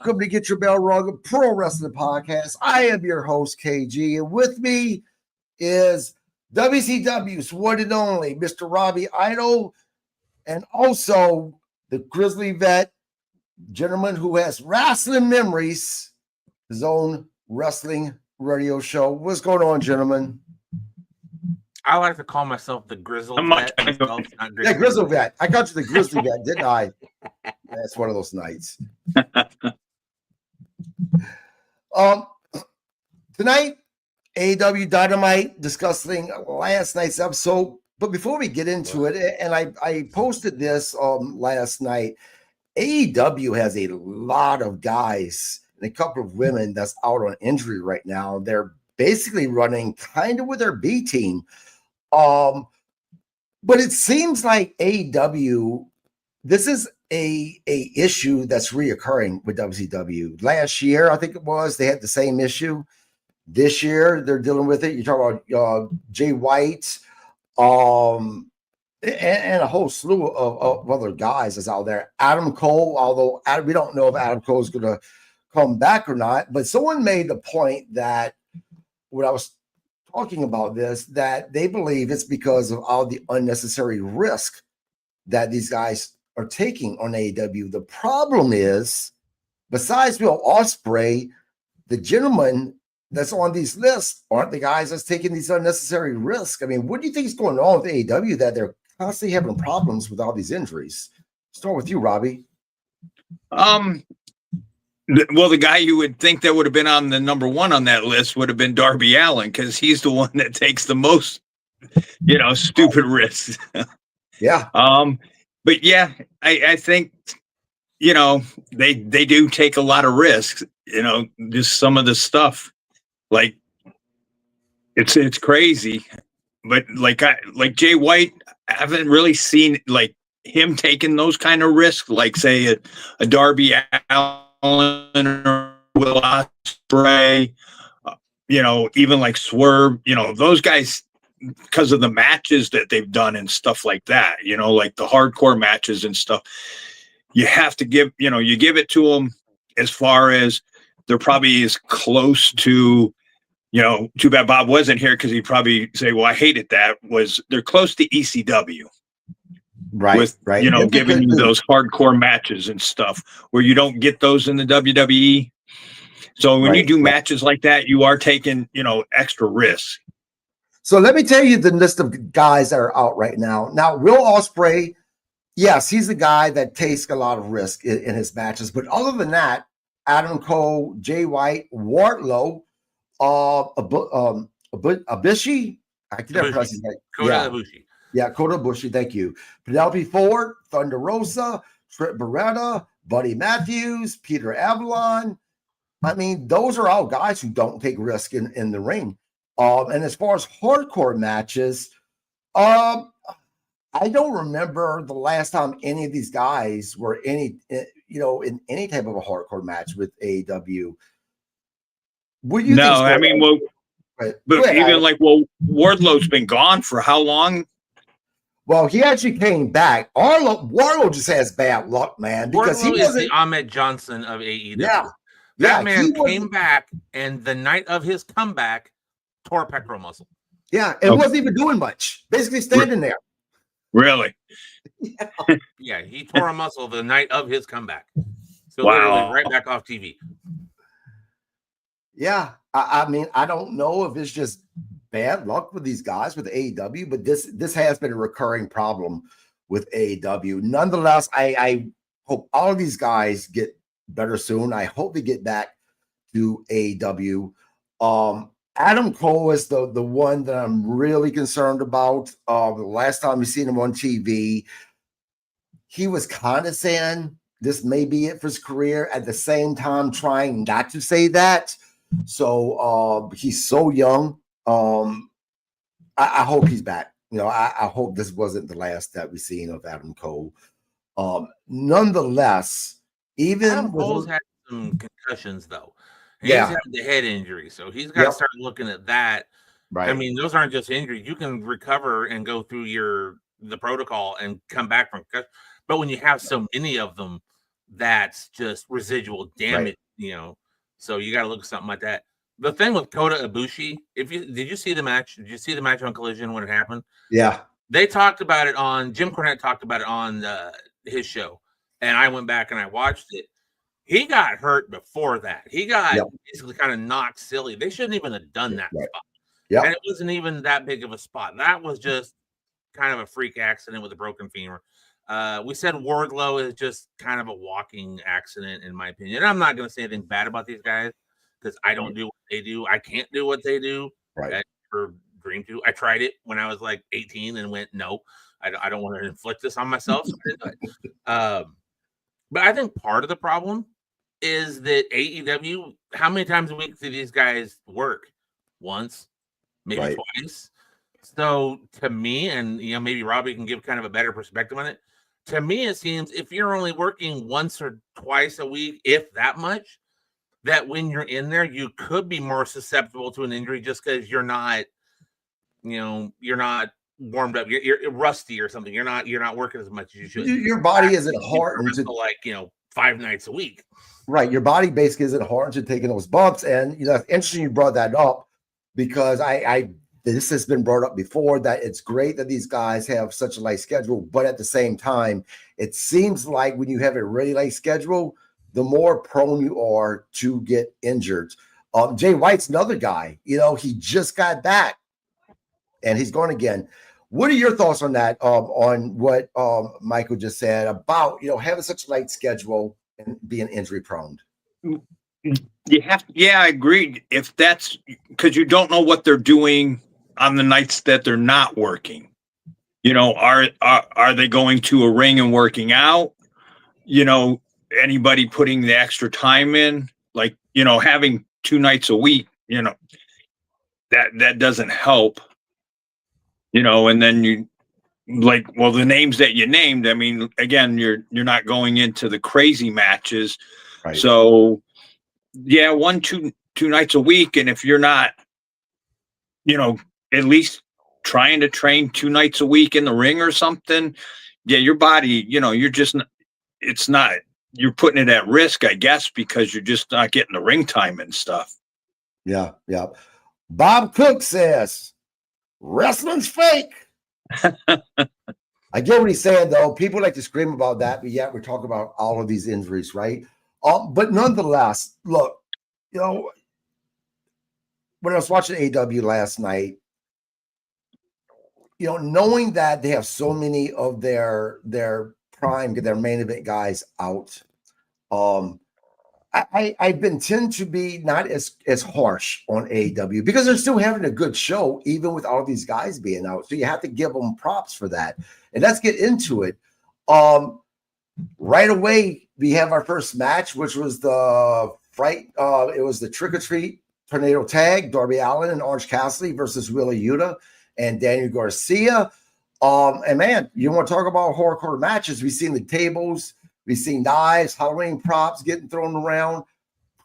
Welcome to Get Your Bell Rung Pro Wrestling Podcast. I am your host, KG, and with me is WCW's one and only Mr. Robbie Idol, and also the Grizzly vet, gentleman who has wrestling memories, his own wrestling radio show. What's going on, gentlemen? I like to call myself the Grizzle vet. Yeah, Grizzle vet. I got you the Grizzly vet, didn't I? That's one of those nights. Tonight, AEW Dynamite discussing last night's episode. But before we get into it, and I posted this last night, AEW has a lot of guys and a couple of women that's out on injury right now. They're basically running kind of with their B team. But it seems like AEW, this is a issue that's reoccurring with WCW. Last year, I think it was, they had the same issue. This year, they're dealing with it. You talk about Jay White, and a whole slew of other guys that's out there. Adam Cole, although we don't know if Adam Cole is going to come back or not, but someone made the point that when I was talking about this, that they believe it's because of all the unnecessary risk that these guys are taking on AEW. The problem is, besides Will Ospreay, the gentleman that's on these lists aren't the guys that's taking these unnecessary risks. I mean, what do you think is going on with AEW that they're constantly having problems with all these injuries? Start with you, Robbie. Well, the guy you would think that would have been on the number one on that list would have been Darby Allin, because he's the one that takes the most, stupid risks. Yeah. But yeah, I think, they do take a lot of risks, just some of the stuff, like it's crazy. But like Jay White, I haven't really seen like him taking those kind of risks, like say a Darby Allin or Will Ospreay, even like Swerve, those guys, because of the matches that they've done and stuff like that, like the hardcore matches and stuff, you have to give, you give it to them as far as they're probably as close to, too bad Bob wasn't here because he'd probably say, well, I hated that, they're close to ECW. Right. Giving you those hardcore matches and stuff where you don't get those in the WWE. So when you do matches like that, you are taking, extra risks. So let me tell you the list of guys that are out right now. Now, Will Ospreay, yes, he's a guy that takes a lot of risk in his matches. But other than that, Adam Cole, Jay White, Wardlow, Ibushi, I can never pronounce his name. Ibushi. Yeah, Kota Ibushi, thank you. Penelope Ford, Thunder Rosa, Trent Beretta, Buddy Matthews, Peter Avalon. I mean, those are all guys who don't take risk in the ring. And as far as hardcore matches, I don't remember the last time any of these guys were in any type of a hardcore match with AEW. What do you think? I mean, Wardlow's been gone for how long? Well, he actually came back. Wardlow just has bad luck, man. Because Wardlow is the Ahmed Johnson of AEW. Yeah. That man came back, and the night of his comeback, tore pectoral muscle. Yeah, and wasn't even doing much. Basically standing there. Really? Yeah, he tore a muscle the night of his comeback. So wow. Right back off TV. Yeah, I mean, I don't know if it's just bad luck with these guys with AEW, but this has been a recurring problem with AEW. Nonetheless, I hope all of these guys get better soon. I hope they get back to AEW. Adam Cole is the one that I'm really concerned about. The last time we seen him on TV, he was kind of saying this may be it for his career, at the same time trying not to say that. So he's so young. I hope he's back. I hope this wasn't the last that we've seen of Adam Cole. Nonetheless, even Adam Cole's had some concussions, though. He's had the head injury, so he's got to start looking at that. Right. I mean, those aren't just injuries. You can recover and go through the protocol and come back from concussion. But when you have so many of them, that's just residual damage, So you got to look at something like that. The thing with Kota Ibushi, did you see the match? Did you see the match on Collision when it happened? Yeah. They talked about it on Jim Cornette talked about it on his show, and I went back and I watched it. He got hurt before that. He got basically kind of knocked silly. They shouldn't even have done that spot. Yeah. And it wasn't even that big of a spot. That was just kind of a freak accident with a broken femur. We said Wardlow is just kind of a walking accident, in my opinion. And I'm not going to say anything bad about these guys because I don't do what they do. I can't do what they do. Right. I never dreamed to. I tried it when I was like 18 and went, no, I don't want to inflict this on myself. So I didn't do it. But I think part of the problem is that AEW, how many times a week do these guys work? Once, maybe twice. So to me, and maybe Robbie can give kind of a better perspective on it. To me, it seems if you're only working once or twice a week, if that much, that when you're in there, you could be more susceptible to an injury just because you're not warmed up, you're rusty or something. You're not working as much as you should. Your body isn't hardened to 5 nights a week. Right. Your body basically isn't hardened to taking those bumps. And it's interesting you brought that up because this has been brought up before that it's great that these guys have such a light schedule, but at the same time, it seems like when you have a really light schedule, the more prone you are to get injured. Jay White's another guy, he just got back and he's gone again. What are your thoughts on that? On what Michael just said about, having such a light schedule and being injury prone? I agree. If that's because you don't know what they're doing on the nights that they're not working, are they going to a ring and working out? Anybody putting the extra time in, like, having 2 nights a week, that doesn't help, and then the names that you named, I mean, again, you're not going into the crazy matches. Right. So 2 nights a week. And if you're not, at least trying to train 2 nights a week in the ring or something, your body, you're just, it's not, you're putting it at risk, I guess, because you're just not getting the ring time and stuff. Yeah. Yeah. Bob Cook says wrestling's fake. I get what he's saying, though. People like to scream about that, but yet we're talking about all of these injuries, right? But nonetheless, look, when I was watching AEW last night, knowing that they have so many of their prime, their main event guys out, I've been tend to be not as harsh on AEW because they're still having a good show, even with all these guys being out. So you have to give them props for that. And let's get into it. Right away, we have our first match, which was the it was the Trick or Treat Tornado Tag, Darby Allin and Orange Cassidy versus Wheeler Yuta and Daniel Garcia. And man, you want to talk about hardcore matches? We've seen the tables. We've seen knives, Halloween props getting thrown around.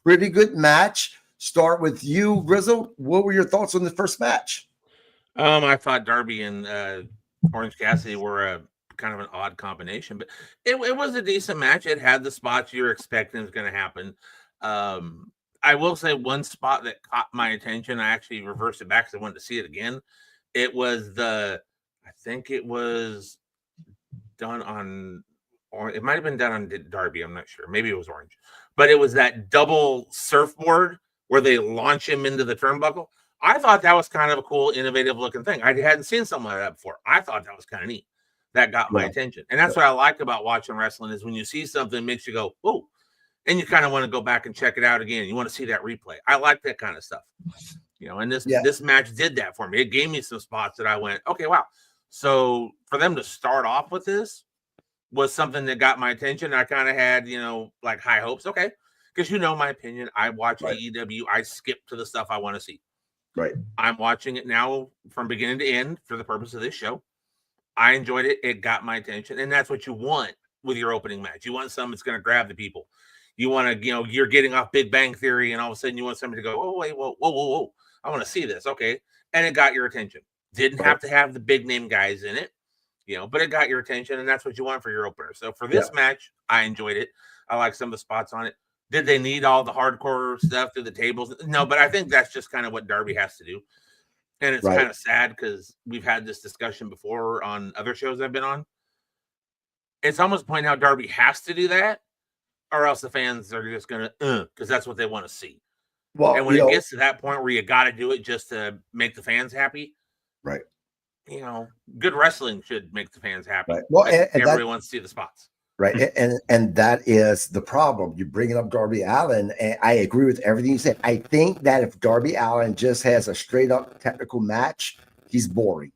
Pretty good match. Start with you, Grizzle. What were your thoughts on the first match? I thought Darby and Orange Cassidy were a kind of an odd combination, but it was a decent match. It had the spots you're expecting is going to happen. I will say one spot that caught my attention. I actually reversed it back because I wanted to see it again. It was I think it was done on, or it might have been done on Darby. I'm not sure. Maybe it was Orange, but it was that double surfboard where they launch him into the turnbuckle. I thought that was kind of a cool, innovative looking thing. I hadn't seen something like that before. I thought that was kind of neat. That got my attention. And that's what I like about watching wrestling is when you see something, it makes you go, whoa, and you kind of want to go back and check it out again. You want to see that replay. I like that kind of stuff. And this match did that for me. It gave me some spots that I went, okay, wow. So for them to start off with this was something that got my attention. I kind of had, like high hopes. Okay. Because my opinion, I watch AEW. I skip to the stuff I want to see. Right. I'm watching it now from beginning to end for the purpose of this show. I enjoyed it. It got my attention. And that's what you want with your opening match. You want something that's going to grab the people. You want to, you're getting off Big Bang Theory and all of a sudden you want somebody to go, oh, wait, whoa. I want to see this. Okay. And it got your attention. Didn't have to have the big name guys in it. but it got your attention, and that's what you want for your opener. So for this match, I enjoyed it. I like some of the spots on it. Did they need all the hardcore stuff through the tables? No, but I think that's just kind of what Darby has to do. And it's kind of sad because we've had this discussion before on other shows I've been on. It's almost pointing out Darby has to do that, or else the fans are just going to, because that's what they want to see. Well, and when it gets to that point where you got to do it just to make the fans happy, right? Good wrestling should make the fans happy. Right. Well, and everybody wants to see the spots. Right. And that is the problem. You're bringing up Darby Allin, and I agree with everything you said. I think that if Darby Allin just has a straight up technical match, he's boring.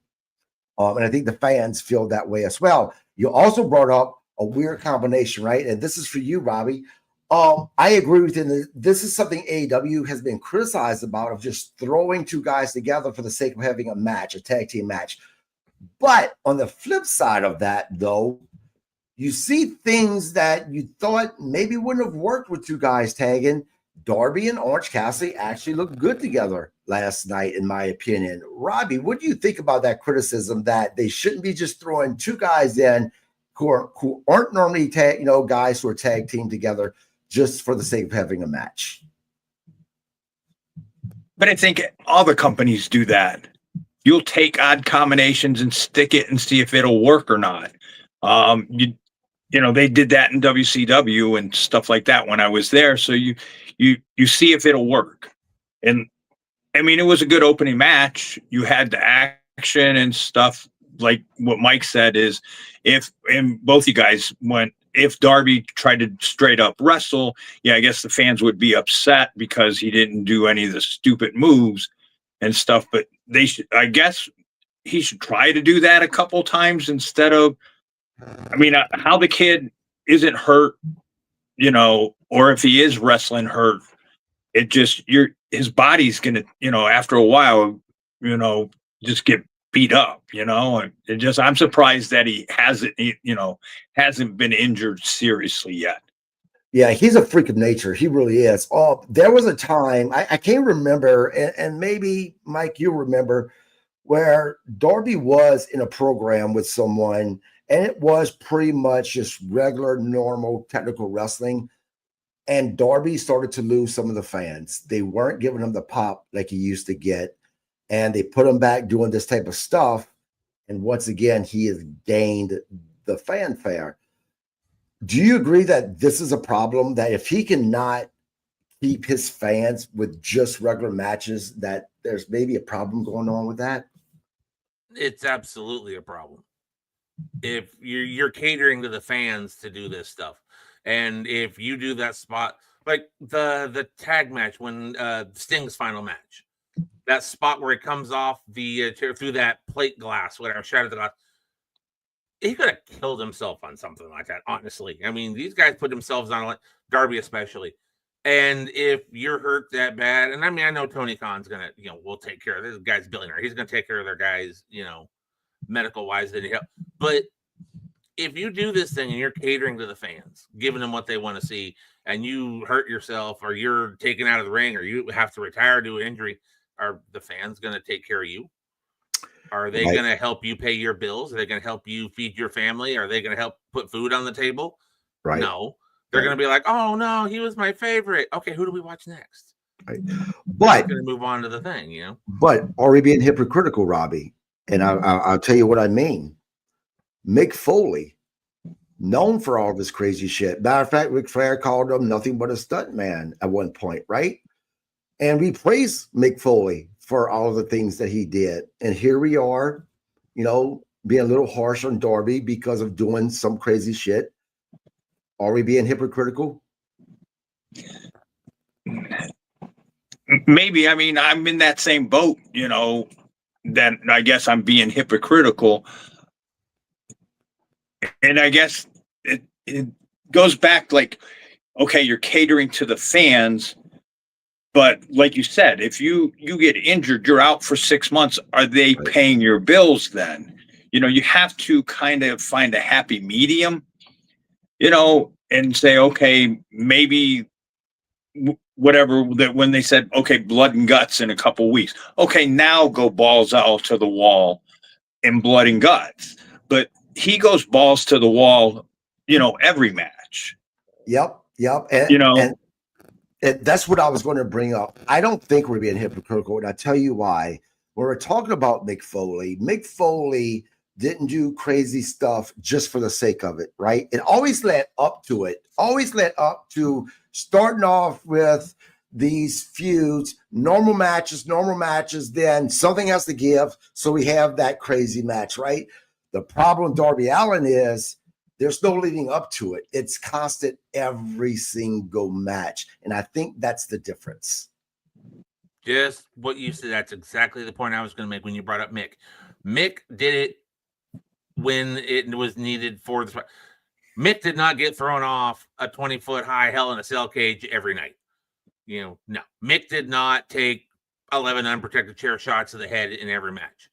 And I think the fans feel that way as well. You also brought up a weird combination, right? And this is for you, Robbie. I agree with you. This is something AEW has been criticized about, of just throwing two guys together for the sake of having a match, a tag team match. But on the flip side of that, though, you see things that you thought maybe wouldn't have worked with two guys tagging. Darby and Orange Cassidy actually looked good together last night, in my opinion. Robbie, what do you think about that criticism that they shouldn't be just throwing two guys in who aren't normally guys who are tag team together just for the sake of having a match? But I think all the companies do that. You'll take odd combinations and stick it and see if it'll work or not. They did that in WCW and stuff like that when I was there. So you see if it'll work. And I mean, it was a good opening match. You had the action and stuff. Like what Mike said is, if Darby tried to straight up wrestle, I guess the fans would be upset because he didn't do any of the stupid moves and stuff. But I guess he should try to do that a couple times instead of, how the kid isn't hurt, or if he is wrestling hurt, his body's gonna, after a while, just get beat up, and I'm surprised that he hasn't been injured seriously yet. Yeah, he's a freak of nature. He really is. Oh, there was a time, I can't remember, and maybe Mike, you remember, where Darby was in a program with someone, and it was pretty much just regular, normal, technical wrestling. And Darby started to lose some of the fans. They weren't giving him the pop like he used to get. And they put him back doing this type of stuff. And once again, he has gained the fanfare. Do you agree that this is a problem, that if he cannot keep his fans with just regular matches, that there's maybe a problem going on with that? It's absolutely a problem. If you're catering to the fans to do this stuff, and if you do that spot, like the tag match when Sting's final match, that spot where he comes off the chair through that plate glass, whatever, shattered the glass, he could have killed himself on something like that. Honestly, these guys put themselves on, Darby especially. And if you're hurt that bad, and I know Tony Khan's gonna, we'll take care of this guy's billionaire. He's gonna take care of their guys, medical wise, that he help. But if you do this thing and you're catering to the fans, giving them what they want to see, and you hurt yourself, or you're taken out of the ring, or you have to retire due to injury, are the fans going to take care of you? Are they going to help you pay your bills? Are they going to help you feed your family? Are they going to help put food on the table? Right. No. They're going to be like, oh, no, he was my favorite. Okay, who do we watch next? Right. But going to move on to the thing, But are we being hypocritical, Robbie? And I'll tell you what I mean. Mick Foley, known for all this crazy shit. Matter of fact, Ric Flair called him nothing but a stunt man at one point, right? And we praise Mick Foley for all of the things that he did. And here we are, being a little harsh on Darby because of doing some crazy shit. Are we being hypocritical? Maybe. I'm in that same boat, that I guess I'm being hypocritical. And I guess it goes back okay, you're catering to the fans, but like you said, if you get injured, you're out for 6 months. Are they paying your bills then? You have to kind of find a happy medium, and say, okay, maybe whatever, that when they said, okay, blood and guts in a couple weeks. Okay, now go balls out to the wall in blood and guts. But he goes balls to the wall, every match. Yep. And that's what I was going to bring up. I don't think we're being hypocritical, and I tell you why. When we're talking about Mick Foley didn't do crazy stuff just for the sake of it, right? It always led up to it. Always led up to starting off with these feuds, normal matches, then something has to give, so we have that crazy match, right? The problem with Darby Allin is there's no leading up to it. It's constant every single match. And I think that's the difference. Just what you said, that's exactly the point I was going to make when you brought up Mick. Mick did it when it was needed for the... Mick did not get thrown off a 20-foot high Hell in a Cell cage every night. No. Mick did not take 11 unprotected chair shots to the head in every match.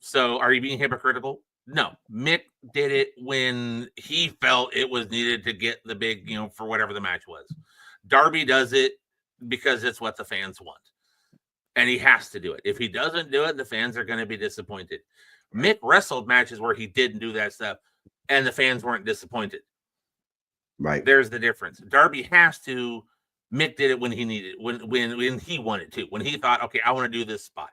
So are you being hypocritical? No. Mick did it when he felt it was needed to get the big, for whatever the match was. Darby does it because it's what the fans want. And he has to do it. If he doesn't do it, the fans are going to be disappointed. Mick wrestled matches where he didn't do that stuff, and the fans weren't disappointed. Right. There's the difference. Darby has to. Mick did it when he needed, when he wanted to, when he thought, okay, I want to do this spot.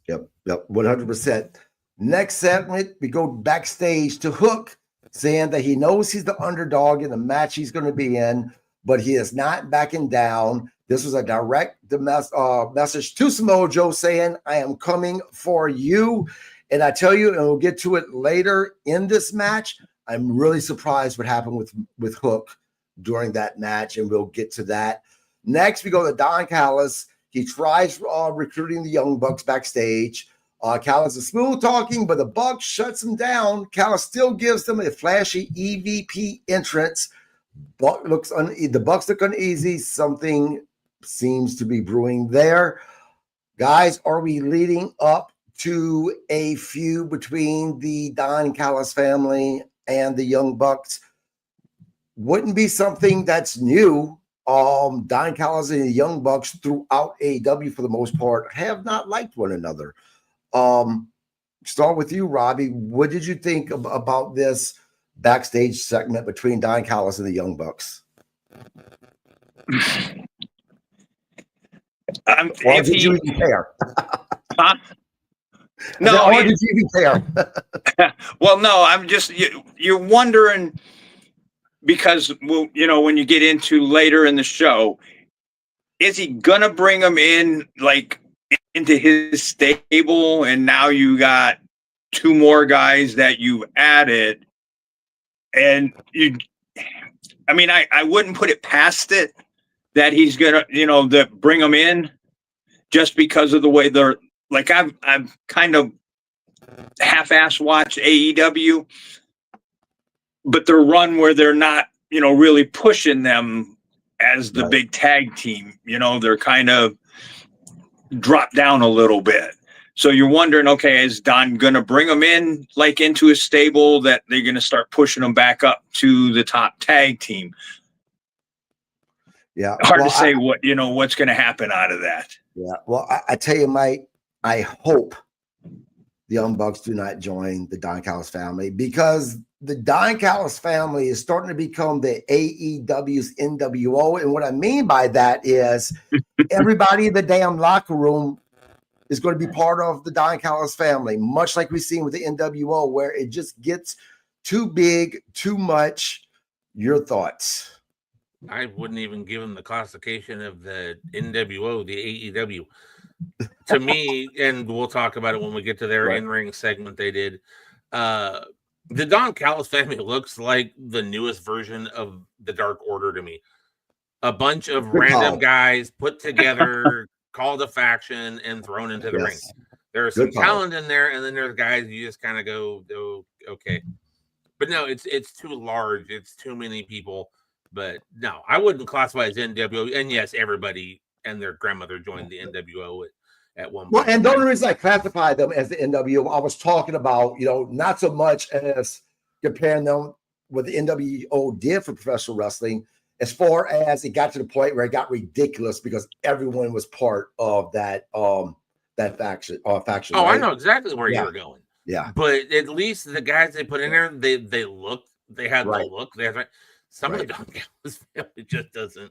Yep, 100%. Next segment, we go backstage to Hook, saying that he knows he's the underdog in the match he's going to be in, but he is not backing down. This was a direct message to Samoa Joe saying, I am coming for you. And I tell you, and we'll get to it later in this match, I'm really surprised what happened with Hook during that match, and we'll get to that. Next, we go to Don Callis. He tries recruiting the Young Bucks backstage. Callis is smooth talking, but the Bucks shuts him down. Callis still gives them a flashy EVP entrance. The Bucks look uneasy. Something seems to be brewing there. Guys, are we leading up to a feud between the Don Callis family and the Young Bucks? Wouldn't be something that's new. Don Callis and the Young Bucks throughout AEW for the most part have not liked one another. Start with you, Robbie. What did you think about this backstage segment between Don Callis and the Young Bucks? Or did you even care? Huh? No, or did you even care? Well, no, I'm just, you're wondering, because, when you get into later in the show, is he gonna bring him in into his stable, and now you got two more guys that you've added, and I wouldn't put it past it that he's gonna bring them in, just because of the way they're I've kind of half-ass watched AEW, but their run where they're not really pushing them as the big tag team, they're kind of dropped down a little bit. So you're wondering, okay, is Don going to bring them in into his stable, that they're going to start pushing them back up to the top tag team? Yeah. Hard to say what's going to happen out of that. Yeah. Well, I tell you, Mike, I hope the Young Bucks do not join the Don Callis family, because the Don Callis family is starting to become the AEW's NWO. And what I mean by that is everybody in the damn locker room is going to be part of the Don Callis family, much like we've seen with the NWO, where it just gets too big, too much. Your thoughts? I wouldn't even give them the classification of the NWO, the AEW. To me, and we'll talk about it when we get to their in-ring segment they did, the Don Callis family looks like the newest version of the Dark Order to me. A bunch of random guys put together, called a faction, and thrown into the ring. There's some talent in there, and then there's guys you just kind of go, okay. But no, it's too large. It's too many people. But no, I wouldn't classify as NWO. And yes, everybody and their grandmother joined the NWO at one point. Well, and the only reason I classify them as the NWO, I was talking about, not so much as comparing them what the NWO did for professional wrestling, as far as it got to the point where it got ridiculous because everyone was part of that faction. Oh, right? I know exactly where you were going. Yeah. But at least the guys they put in there, they had the look. They have some of the Don Callis family just doesn't.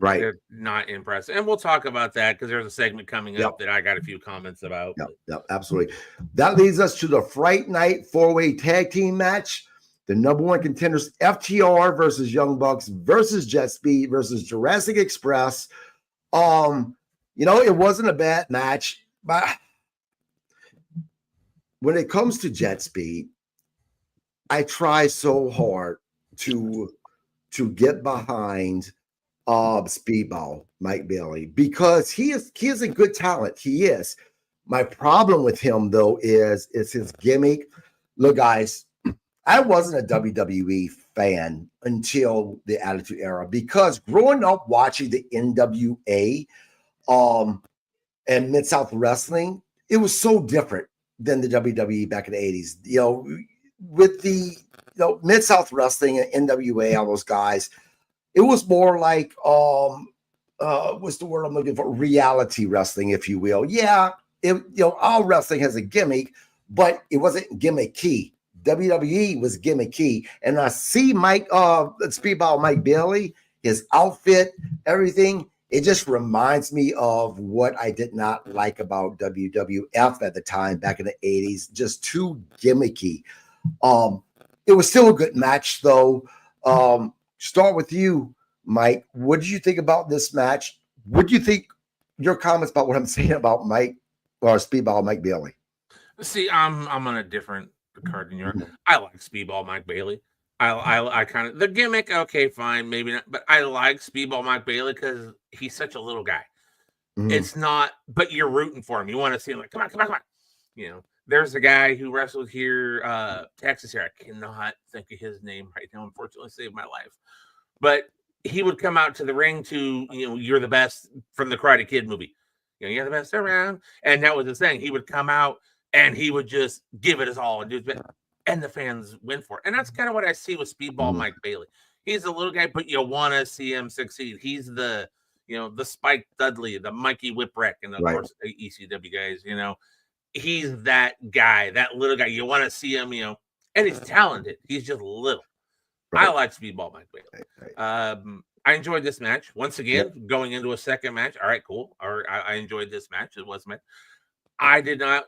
Right. They're not impressive. And we'll talk about that because there's a segment coming up that I got a few comments about. Yep, absolutely. That leads us to the Fright Night 4-way tag team match. The number one contenders, FTR versus Young Bucks versus Jet Speed versus Jurassic Express. It wasn't a bad match, but when it comes to Jet Speed, I try so hard to get behind Speedball Mike Bailey because he is a good talent. He is. My problem with him though is his gimmick. Look, guys, I wasn't a WWE fan until the Attitude Era because growing up watching the NWA and Mid-South Wrestling, it was so different than the WWE back in the 80s. With the Mid-South Wrestling and NWA, all those guys, it was more like what's the word I'm looking for? Reality wrestling, if you will. Yeah, all wrestling has a gimmick, but it wasn't gimmicky. WWE was gimmicky, and I see Speedball Mike Bailey, his outfit, everything. It just reminds me of what I did not like about WWF at the time back in the 80s. Just too gimmicky. It was still a good match, though. Start with you, Mike. What did you think about this match? What do you think? Your comments about what I'm saying about Mike or Speedball Mike Bailey? See, I'm on a different card than yours. I like Speedball Mike Bailey. I kind of the gimmick. Okay, fine, maybe not, but I like Speedball Mike Bailey because he's such a little guy. It's not, but you're rooting for him. You want to see him like, come on. There's a guy who wrestled here, Texas here. I cannot think of his name right now. Unfortunately, saved my life. But he would come out to the ring to, you're the best from the Karate Kid movie. You're the best around. And that was the thing. He would come out and he would just give it his all and do his best. And the fans win for it. And that's kind of what I see with Speedball Mike Bailey. He's a little guy, but you want to see him succeed. He's the, the Spike Dudley, the Mikey Whipwreck, and of course, the ECW guys, he's that guy, that little guy. You want to see him, and he's talented. He's just little. Right. I like Speedball Mike Bailey. Right. I enjoyed this match. Once again, going into a second match. All right, cool. I enjoyed this match. It was match. I did not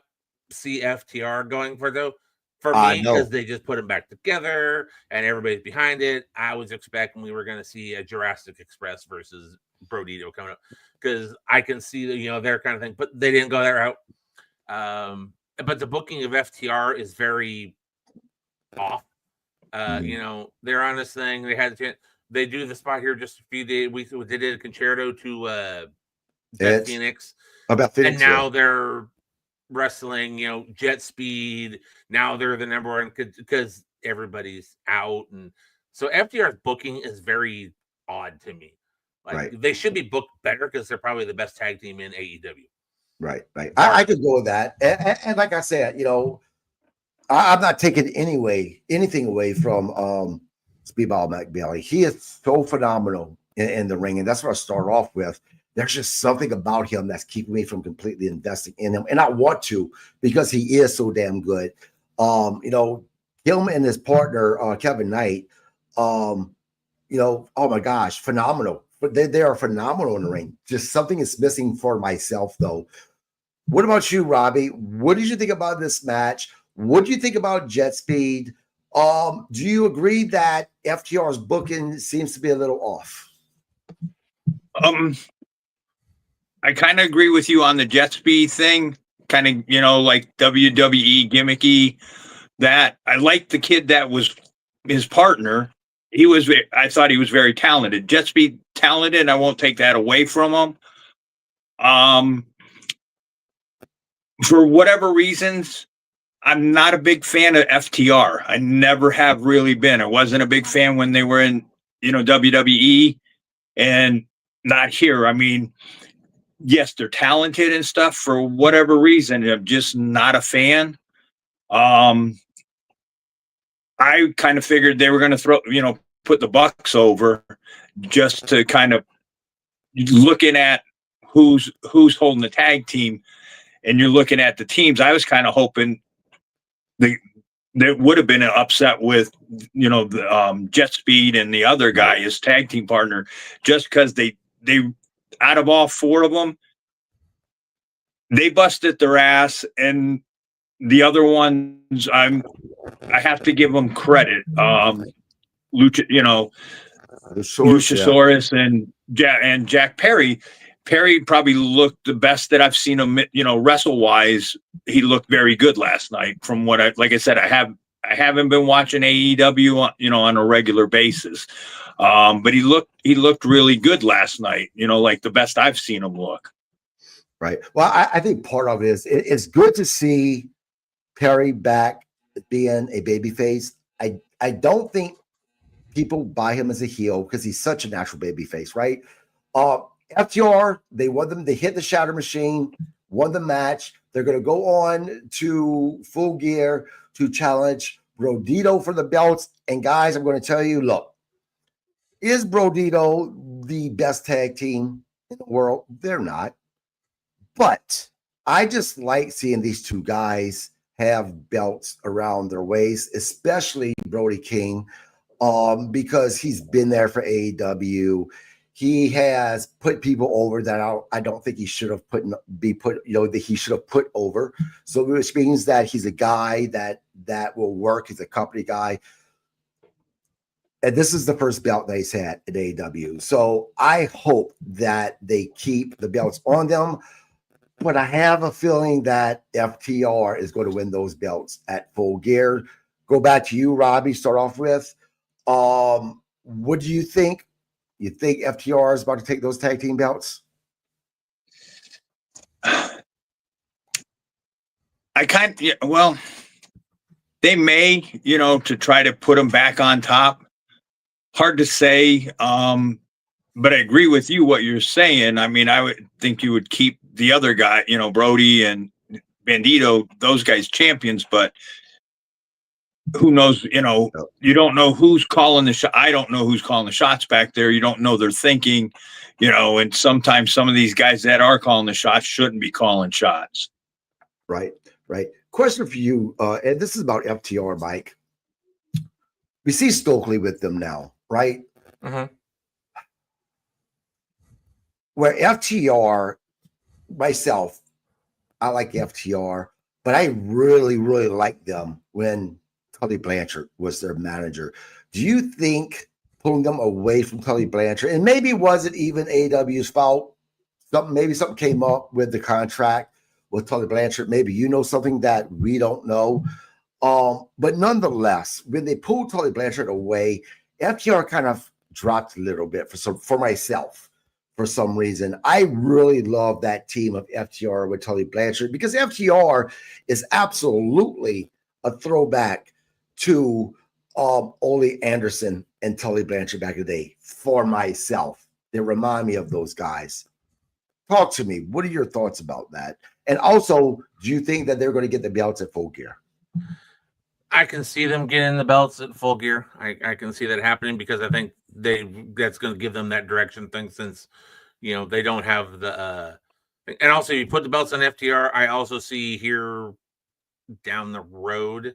see FTR going for me because they just put them back together and everybody's behind it. I was expecting we were going to see a Jurassic Express versus Brodito coming up because I can see their kind of thing, but they didn't go that route. But the booking of FTR is very off. They're on this thing. They do the spot here just a few days. They did a concerto to Beth Phoenix. About Phoenix, and now they're wrestling, Jet Speed. Now they're the number one because everybody's out. And so FTR's booking is very odd to me. They should be booked better because they're probably the best tag team in AEW. Right. I could go with that. And like I said, I'm not taking anything away from Speedball Mike Bailey. He is so phenomenal in the ring. And that's what I start off with. There's just something about him that's keeping me from completely investing in him. And I want to because he is so damn good. Him and his partner, Kevin Knight, oh my gosh, phenomenal. But they are phenomenal in the ring. Just something is missing for myself, though. What about you, Robbie? What did you think about this match? What do you think about Jet Speed? Do you agree that FTR's booking seems to be a little off? I kind of agree with you on the Jet Speed thing. Kind of, like WWE gimmicky. That I liked the kid that was his partner. I thought he was very talented. Jet Speed talented. I won't take that away from him. For whatever reasons, I'm not a big fan of FTR. I never have really been. I wasn't a big fan when they were in, WWE and not here. I mean, yes, they're talented and stuff. For whatever reason, I'm just not a fan. I kind of figured they were going to put the Bucks over just to kind of looking at who's holding the tag team. And you're looking at the teams. I was kind of hoping there would have been an upset with, the Jet Speed and the other guy, his tag team partner, just because they out of all four of them, they busted their ass, and the other ones, I have to give them credit. Luchasaurus and Jack Perry. Perry probably looked the best that I've seen him, wrestle wise. He looked very good last night. From what like I said, I haven't been watching AEW, on a regular basis. But he looked really good last night. Like the best I've seen him look. Right. Well, I think part of it is it's good to see Perry back being a babyface. I don't think people buy him as a heel because he's such a natural babyface, right? FTR, they want them to hit the Shatter Machine, won the match. They're going to go on to Full Gear to challenge Brodito for the belts. And guys, I'm going to tell you, look, is Brodito the best tag team in the world? They're not. But I just like seeing these two guys have belts around their waist, especially Brody King, because he's been there for AEW. He has put people over that I don't think he should have that he should have put over. So which means that he's a guy that will work. He's a company guy. And this is the first belt that he's had at AEW. So I hope that they keep the belts on them. But I have a feeling that FTR is going to win those belts at Full Gear. Go back to you, Robbie, start off with. What do you think? You think FTR is about to take those tag team belts? They may, to try to put them back on top. Hard to say. But I agree with you what you're saying. I mean, I would think you would keep the other guy, Brody and Bandito, those guys champions, but who knows, you don't know who's calling the shot. I don't know who's calling the shots back there. You don't know their thinking, and sometimes some of these guys that are calling the shots shouldn't be calling shots. Right. Question for you, and this is about FTR, Mike. We see Stokely with them now, right? Mm-hmm. Where FTR, myself, I like FTR, but I really, really liked them when Tully Blanchard was their manager. Do you think pulling them away from Tully Blanchard, and maybe wasn't even AEW's fault, maybe something came up with the contract with Tully Blanchard, maybe something that we don't know. But nonetheless, when they pulled Tully Blanchard away, FTR kind of dropped a little bit for myself. For some reason, I really love that team of FTR with Tully Blanchard because FTR is absolutely a throwback to Ole Anderson and Tully Blanchard back in the day. For myself, they remind me of those guys. Talk to me. What are your thoughts about that? And also, do you think that they're going to get the belts at Full Gear? I can see them getting the belts at Full Gear. I can see that happening because I think that's going to give them that direction thing since, they don't have the and also you put the belts on FTR. I also see here down the road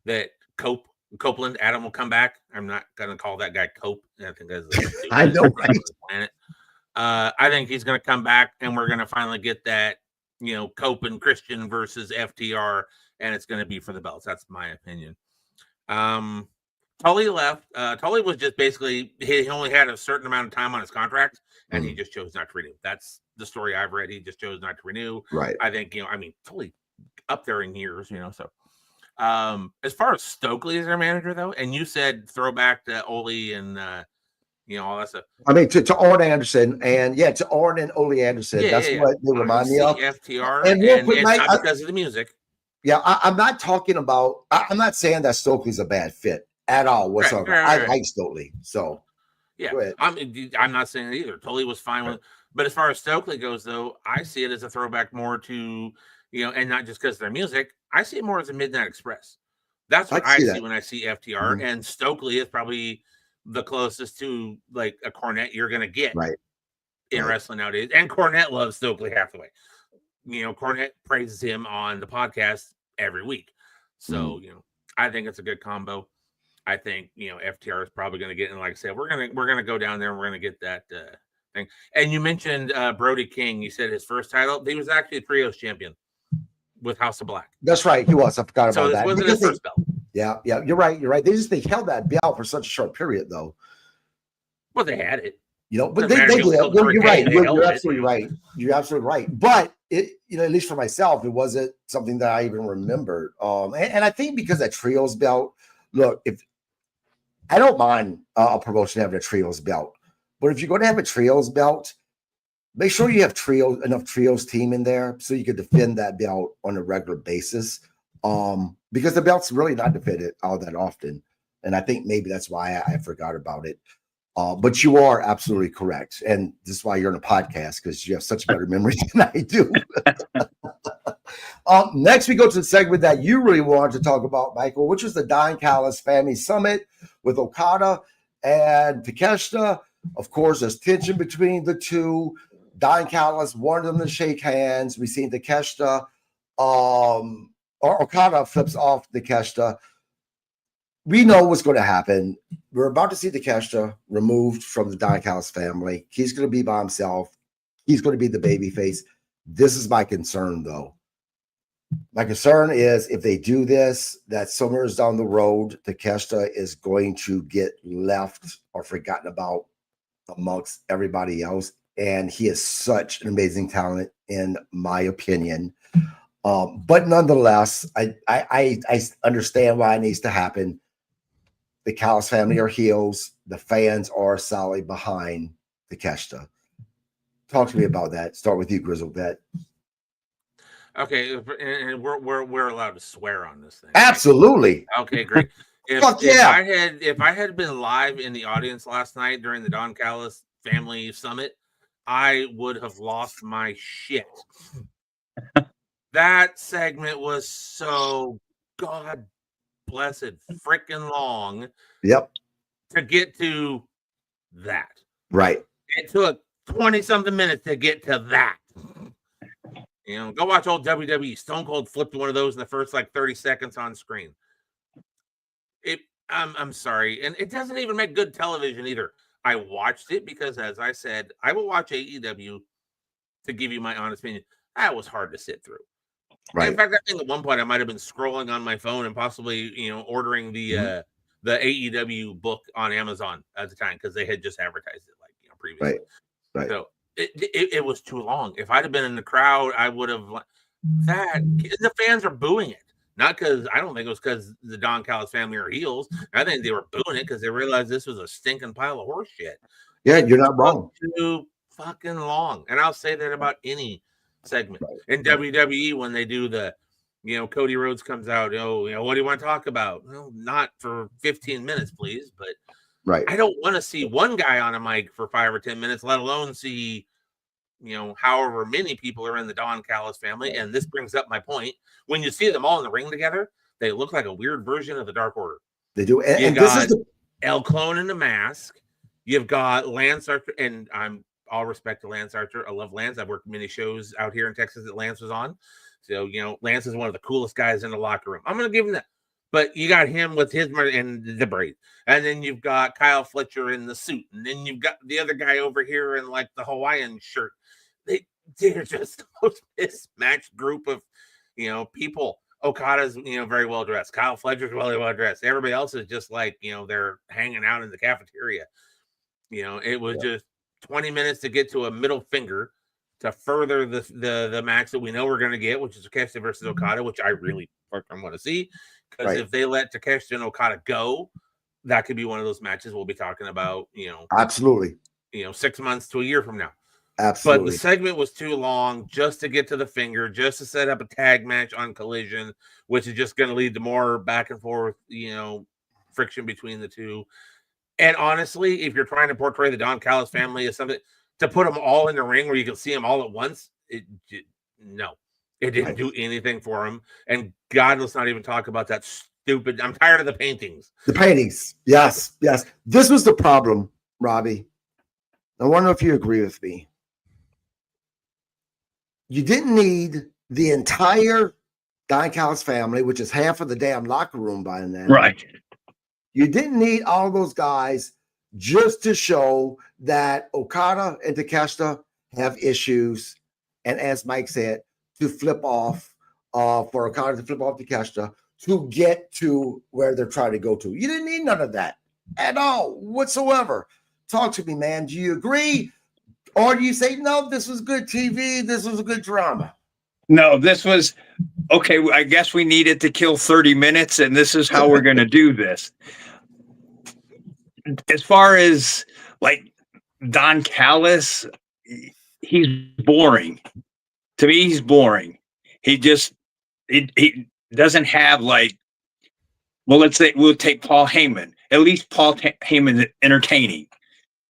that Copeland Adam will come back. I'm not going to call that guy Cope. I think that's I know, right? Planet. I think he's going to come back and we're going to finally get that, Cope and Christian versus FTR. And it's going to be for the belts. That's my opinion. Tully left. Tully was just basically, he only had a certain amount of time on his contract, and he just chose not to renew. That's the story I've read. He just chose not to renew. Right. I think, Tully up there in years, so. As far as Stokely as their manager, though, and you said throwback to Ole and, all that stuff. I mean, to Arn Anderson, and to Arn and Ole Anderson. That's what they remind me of. FTR, and it's not because of the music. Yeah, I'm not talking about. I'm not saying that Stokely's a bad fit at all whatsoever. Right. I like Stokely, so yeah, I'm not saying it either. Tully was fine with, but as far as Stokely goes, though, I see it as a throwback more to, and not just because of their music. I see it more as a Midnight Express. That's what I see when I see FTR, and Stokely is probably the closest to like a Cornette you're going to get in wrestling nowadays. And Cornette loves Stokely half the way. Cornette praises him on the podcast every week. So, I think it's a good combo. I think, FTR is probably going to get in. Like I said, we're gonna go down there and we're gonna get that thing. And you mentioned Brody King. You said his first title. He was actually a trios champion with House of Black. That's right. He was. I forgot about So this that. wasn't his first belt. Yeah. You're right. They held that belt for such a short period, though. Well, they had it. But they did. You're right. You're absolutely right. You're absolutely right. But it, at least for myself, it wasn't something that I even remembered. And I think because that trios belt, look, if I don't mind a promotion having a trios belt, but if you're going to have a trios belt, make sure you have enough trios team in there so you can defend that belt on a regular basis. Because the belt's really not defended all that often. And I think maybe that's why I forgot about it. But you are absolutely correct. And this is why you're on a podcast, because you have such better memory than I do. Next, we go to the segment that you really wanted to talk about, Michael, which was the Don Callis Family Summit with Okada and Takeshita. Of course, there's tension between the two. Don Callis wanted them to shake hands. We see Takeshita, or Okada flips off Takeshita. We know what's going to happen. We're about to see Takeshita removed from the Don Callis family. He's going to be by himself. He's going to be the babyface. This is my concern, though. My concern is if they do this, that somewhere down the road, Takeshita is going to get left or forgotten about amongst everybody else. And he is such an amazing talent, in my opinion. But nonetheless, I understand why it needs to happen. The Callis family are heels. The fans are solid behind Takeshita. Talk to me about that. Start with you, Grizzled Vet. Okay, and we're allowed to swear on this thing. Absolutely. Right? Okay, great. If I had been live in the audience last night during the Don Callis Family Summit, I would have lost my shit. That segment was so god blessed freaking long. Yep. To get to that. Right. It took 20-something minutes to get to that. Go watch old WWE. Stone Cold flipped one of those in the first 30 seconds on screen. I'm sorry. And it doesn't even make good television either. I watched it because, as I said, I will watch AEW to give you my honest opinion. That was hard to sit through. Right. In fact, I think at one point I might have been scrolling on my phone and possibly, ordering the AEW book on Amazon at the time because they had just advertised it previously. Right. So it was too long. If I'd have been in the crowd, I would have the fans are booing it. Not because I don't think it was because the Don Callis family are heels. I think they were booing it because they realized this was a stinking pile of horse shit. Yeah, you're not wrong. Too fucking long. And I'll say that about any segment. In WWE, when they do the, Cody Rhodes comes out, what do you want to talk about? Well, not for 15 minutes, please. But I don't want to see one guy on a mic for 5 or 10 minutes, let alone see, however many people are in the Don Callis family. And this brings up my point. When you see them all in the ring together, they look like a weird version of the Dark Order. They do. And this is El Clone in the mask. You've got Lance Archer, and I'm all respect to Lance Archer. I love Lance. I've worked many shows out here in Texas that Lance was on. So, Lance is one of the coolest guys in the locker room. I'm going to give him that. But you got him with his and the braid. And then you've got Kyle Fletcher in the suit. And then you've got the other guy over here in the Hawaiian shirt. They're just the most mismatched group of, people. Okada's, very well dressed. Kyle Fletcher's really well dressed. Everybody else is just they're hanging out in the cafeteria. It was just 20 minutes to get to a middle finger to further the match that we know we're going to get, which is Takeshita versus Okada, which I really fucking want to see. Because if they let Takeshita and Okada go, that could be one of those matches we'll be talking about, absolutely. 6 months to a year from now. Absolutely. But the segment was too long just to get to the finger, just to set up a tag match on Collision, which is just going to lead to more back and forth, friction between the two. And honestly, if you're trying to portray the Don Callis family as something to put them all in the ring where you can see them all at once, it didn't do anything for them. And God, let's not even talk about that stupid. I'm tired of the paintings. The paintings. Yes. This was the problem, Robbie. I wonder if you agree with me. You didn't need the entire Don Callis family, which is half of the damn locker room by now. Right. You didn't need all those guys just to show that Okada and Takeshita have issues. And as Mike said, to flip off, for Okada to flip off Takeshita to get to where they're trying to go to. You didn't need none of that at all whatsoever. Talk to me, man. Do you agree? Or do you say, no, this was good TV, this was a good drama? No, this was okay. I guess we needed to kill 30 minutes, and this is how we're going to do this. As far as like Don Callis, he's boring. To me, he's boring. He doesn't have like, well, let's say we'll take Paul Heyman. At least Paul Heyman's entertaining.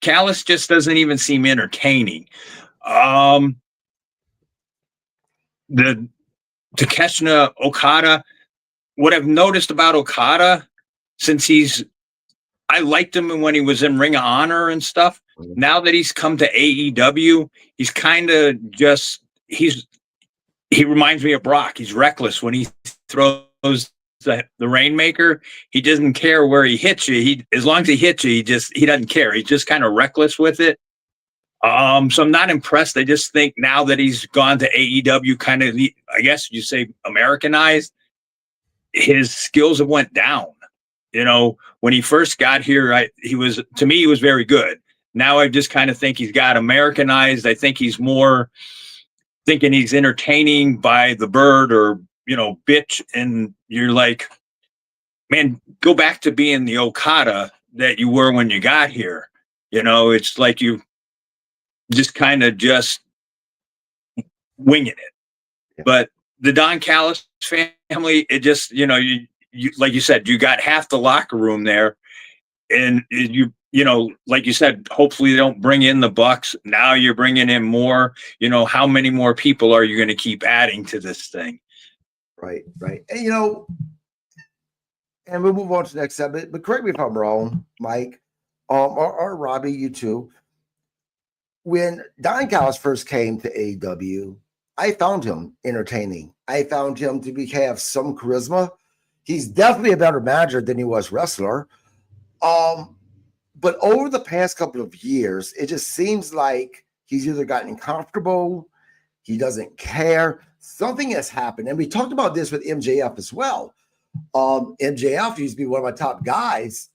Callis just doesn't even seem entertaining. The Takeshita Okada, what I've noticed about Okada since I liked him when he was in Ring of Honor and stuff. Now that he's come to AEW, he's kind of he reminds me of Brock. He's reckless when he throws the Rainmaker. He doesn't care where he hits you. As long as he hits you, he doesn't care. He's just kind of reckless with it. So I'm not impressed. I just think now that he's gone to AEW, kind of, I guess you say Americanized, his skills have went down. You know, when he first got here, he was very good. Now I just kind of think he's got Americanized. I think he's more thinking he's entertaining by the bird or, bitch. And you're like, man, go back to being the Okada that you were when you got here. It's like you just kind of just winging it. Yeah. But the Don Callis family, it just, you like you said, you got half the locker room there, and like you said, hopefully they don't bring in the Bucks. Now you're bringing in more. How many more people are you going to keep adding to this thing? Right. And and we'll move on to the next segment. But correct me if I'm wrong, Mike, or Robbie, you too. When Don Callis first came to AEW, I found him entertaining. I found him to have some charisma. He's definitely a better manager than he was wrestler. But over the past couple of years, it just seems like he's either gotten comfortable, he doesn't care. Something has happened. And we talked about this with MJF as well. MJF used to be one of my top guys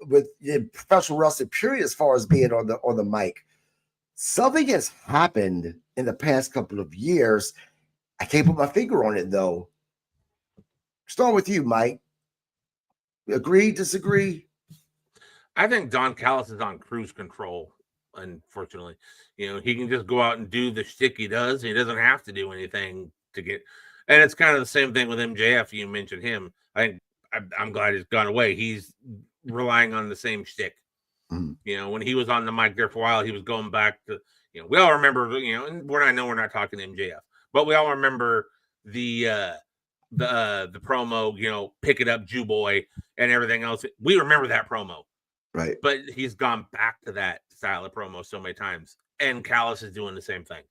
with professional wrestling period as far as being on the mic. Something has happened in the past couple of years. I can't put my finger on it, though. Start with you, Mike. Agree, disagree? I think Don Callis is on cruise control, unfortunately. He can just go out and do the shtick he does. He doesn't have to do anything to get. And it's kind of the same thing with MJF. You mentioned him. I'm glad he's gone away. He's relying on the same shtick. When he was on the mic there for a while, he was going back to, we all remember, and we're not talking MJF, but we all remember the promo, pick it up, Jew boy, and everything else. We remember that promo, right? But he's gone back to that style of promo so many times, and Callis is doing the same thing.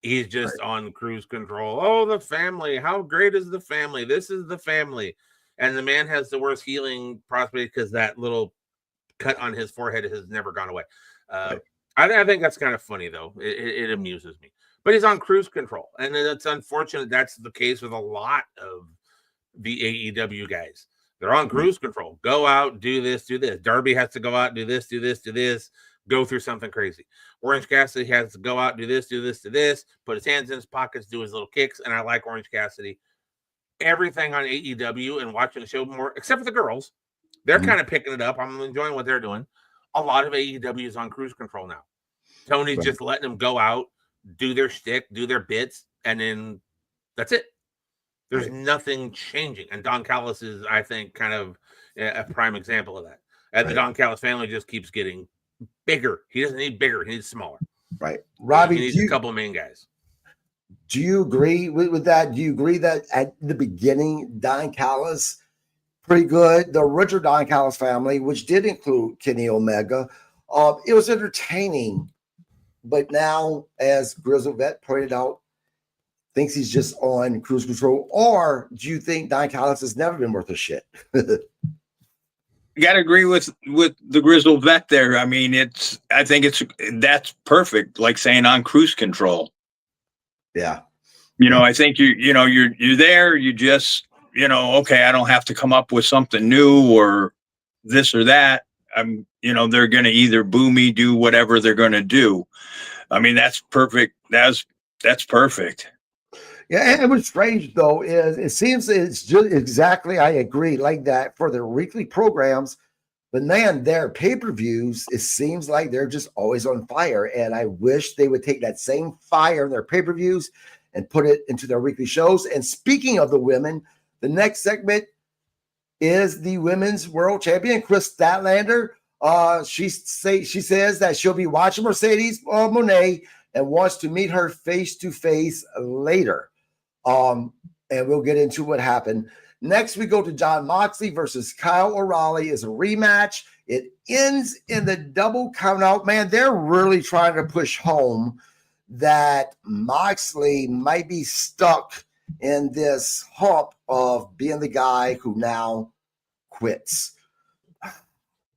He's just on cruise control. Oh, the family! How great is the family? This is the family, and the man has the worst healing prospect because that little cut on his forehead has never gone away. I think that's kind of funny, though. It amuses me. But he's on cruise control, and it's unfortunate that's the case with a lot of the AEW guys. They're on cruise control. Go out, do this, do this. Darby has to go out, do this, do this, do this, go through something crazy. Orange Cassidy has to go out, do this, do this, do this, put his hands in his pockets, do his little kicks, and I like Orange Cassidy. Everything on AEW and watching the show more, except for the girls, they're kind of picking it up. I'm enjoying what they're doing. A lot of AEW is on cruise control now. Tony's just letting them go out, do their shtick, do their bits, and then that's it. There's nothing changing. And Don Callis is, I think, kind of a prime example of that. And the Don Callis family just keeps getting bigger. He doesn't need bigger. He needs smaller. Right. Robbie, he needs a couple of main guys. Do you agree with that? Do you agree that at the beginning, Don Callis, pretty good? The original Don Callis family, which did include Kenny Omega, it was entertaining. But now, as Grizzle Vet pointed out, thinks he's just on cruise control, or do you think Don Callis has never been worth a shit? You got to agree with the Grizzled Vet there. I mean, I think that's perfect. Like saying on cruise control. Yeah. I think you're there. You just, okay, I don't have to come up with something new or this or that. They're going to either boo me, do whatever they're going to do. I mean, that's perfect. That's perfect. Yeah, and what's strange though is it seems it's just exactly, I agree, like that for their weekly programs, but man, their pay-per-views, it seems like they're just always on fire. And I wish they would take that same fire in their pay-per-views and put it into their weekly shows. And speaking of the women, the next segment is the women's world champion, Chris Statlander. She says that she'll be watching Mercedes Moné and wants to meet her face-to-face later. And we'll get into what happened. Next, we go to Jon Moxley versus Kyle O'Reilly is a rematch. It ends in the double countout. Man, they're really trying to push home that Moxley might be stuck in this hump of being the guy who now quits.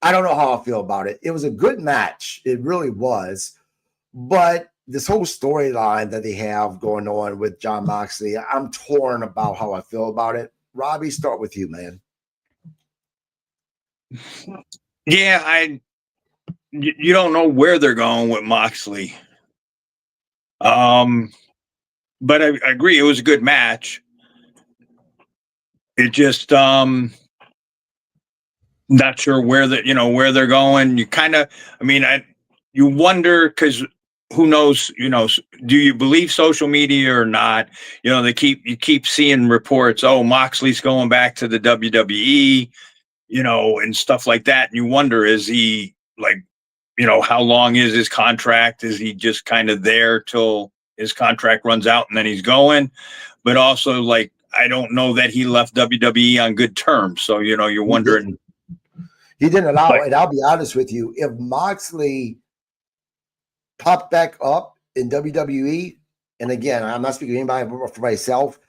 I don't know how I feel about it. It was a good match. It really was. But this whole storyline that they have going on with Jon Moxley, I'm torn about how I feel about it. Robbie, start with you, man. Yeah, you don't know where they're going with Moxley. But I agree, it was a good match. It just not sure where they're going. You kind of, you wonder, because who knows, do you believe social media or not? You keep seeing reports, oh, Moxley's going back to the WWE, and stuff like that. And you wonder, is he how long is his contract? Is he just kind of there till his contract runs out and then he's going? But also, I don't know that he left WWE on good terms. So, you're wondering. He didn't allow it. I'll be honest with you. If Moxley popped back up in WWE, and again, I'm not speaking to anybody but for myself,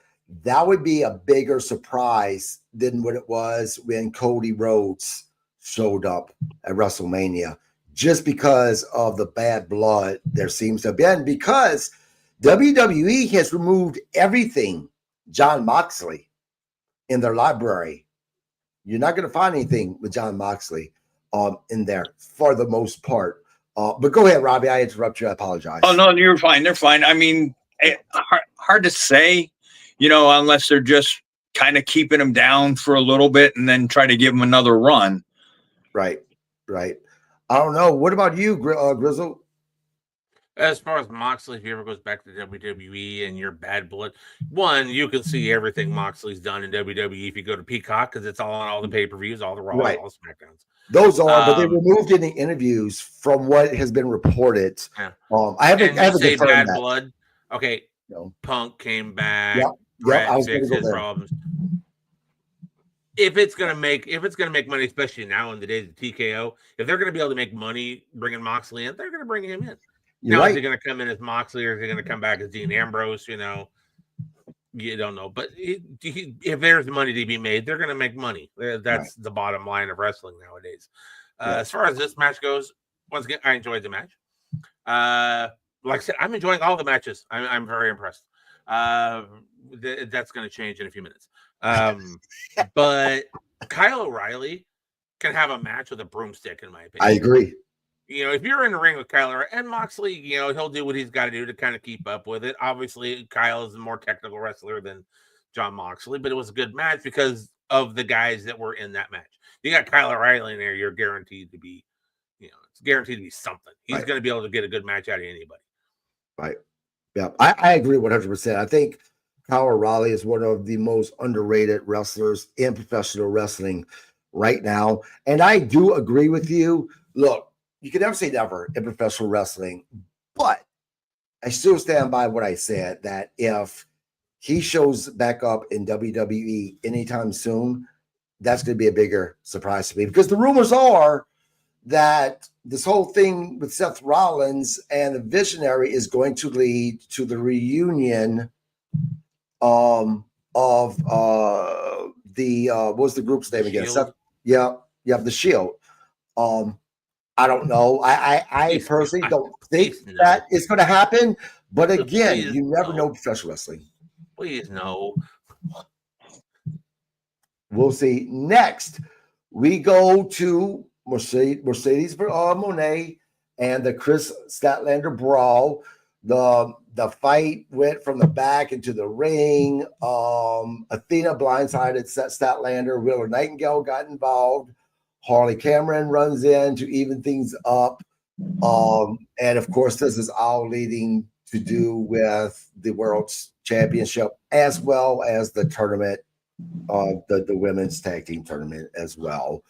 that would be a bigger surprise than what it was when Cody Rhodes showed up at WrestleMania, just because of the bad blood there seems to have been, because WWE has removed everything Jon Moxley in their library. You're not going to find anything with Jon Moxley in there for the most part. But go ahead, Robbie. I interrupt you. I apologize. Oh, no, you're fine. They're fine. I mean, hard to say, unless they're just kind of keeping him down for a little bit and then try to give him another run. Right. I don't know. What about you, Grizzle? As far as Moxley, if he ever goes back to WWE and you're bad blood, one, you can see everything Moxley's done in WWE if you go to Peacock, because it's all on all the pay-per-views, all the Raw, right. all the SmackDowns. Those are, but they removed any interviews from what has been reported. Yeah. I haven't say bad that. blood. Okay, no. Punk came back. Yeah, I was fixed his problems. If it's gonna make money, especially now in the days of TKO, if they're gonna be able to make money bringing Moxley in, they're gonna bring him in. You're now, right. Is he going to come in as Moxley, or is he going to come back as Dean Ambrose? You don't know. But if there's money to be made, they're going to make money. That's the bottom line of wrestling nowadays. As far as this match goes, once again, I enjoyed the match. Like I said, I'm enjoying all the matches. I'm very impressed. That's going to change in a few minutes. But Kyle O'Reilly can have a match with a broomstick, in my opinion. I agree. If you're in the ring with Kyle and Moxley, he'll do what he's got to do to kind of keep up with it. Obviously, Kyle is a more technical wrestler than Jon Moxley, but it was a good match because of the guys that were in that match. You got Kyle O'Reilly in there, you're guaranteed to be, it's guaranteed to be something. He's going to be able to get a good match out of anybody. Right. Yeah, I agree 100%. I think Kyle O'Reilly is one of the most underrated wrestlers in professional wrestling right now. And I do agree with you. Look, you can never say never in professional wrestling, but I still stand by what I said, that if he shows back up in WWE anytime soon, that's going to be a bigger surprise to me, because the rumors are that this whole thing with Seth Rollins and the Visionary is going to lead to the reunion of the what was the group's name again? Shield. Yeah, the Shield. I don't know. I Please, personally don't think please no. that is going to happen. But again, Please you never no. know professional wrestling. Please no. We'll see. Next, we go to Mercedes Monet and the Chris Statlander brawl. The fight went from the back into the ring. Athena blindsided Statlander. Wheeler Nightingale got involved. Harley Cameron runs in to even things up. And of course, this is all leading to do with the World Championship as well as the tournament, the women's tag team tournament as well.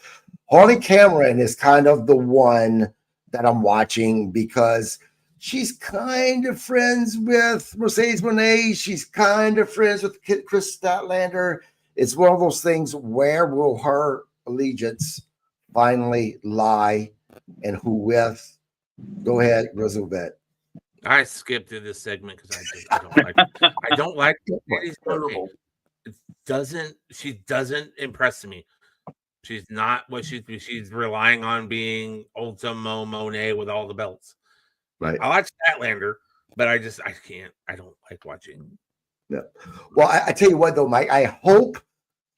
Harley Cameron is kind of the one that I'm watching because she's kind of friends with Mercedes Moné. She's kind of friends with Chris Statlander. It's one of those things, where will her allegiance finally lie and who with? Go ahead, Roosevelt. I skipped through this segment because I don't like Mercedes Moné. She doesn't impress me. She's not what she's relying on being Ultimo Monet with all the belts. Right. I like Statlander, but I can't. I don't like watching. Yeah. Well, I tell you what though, Mike, I hope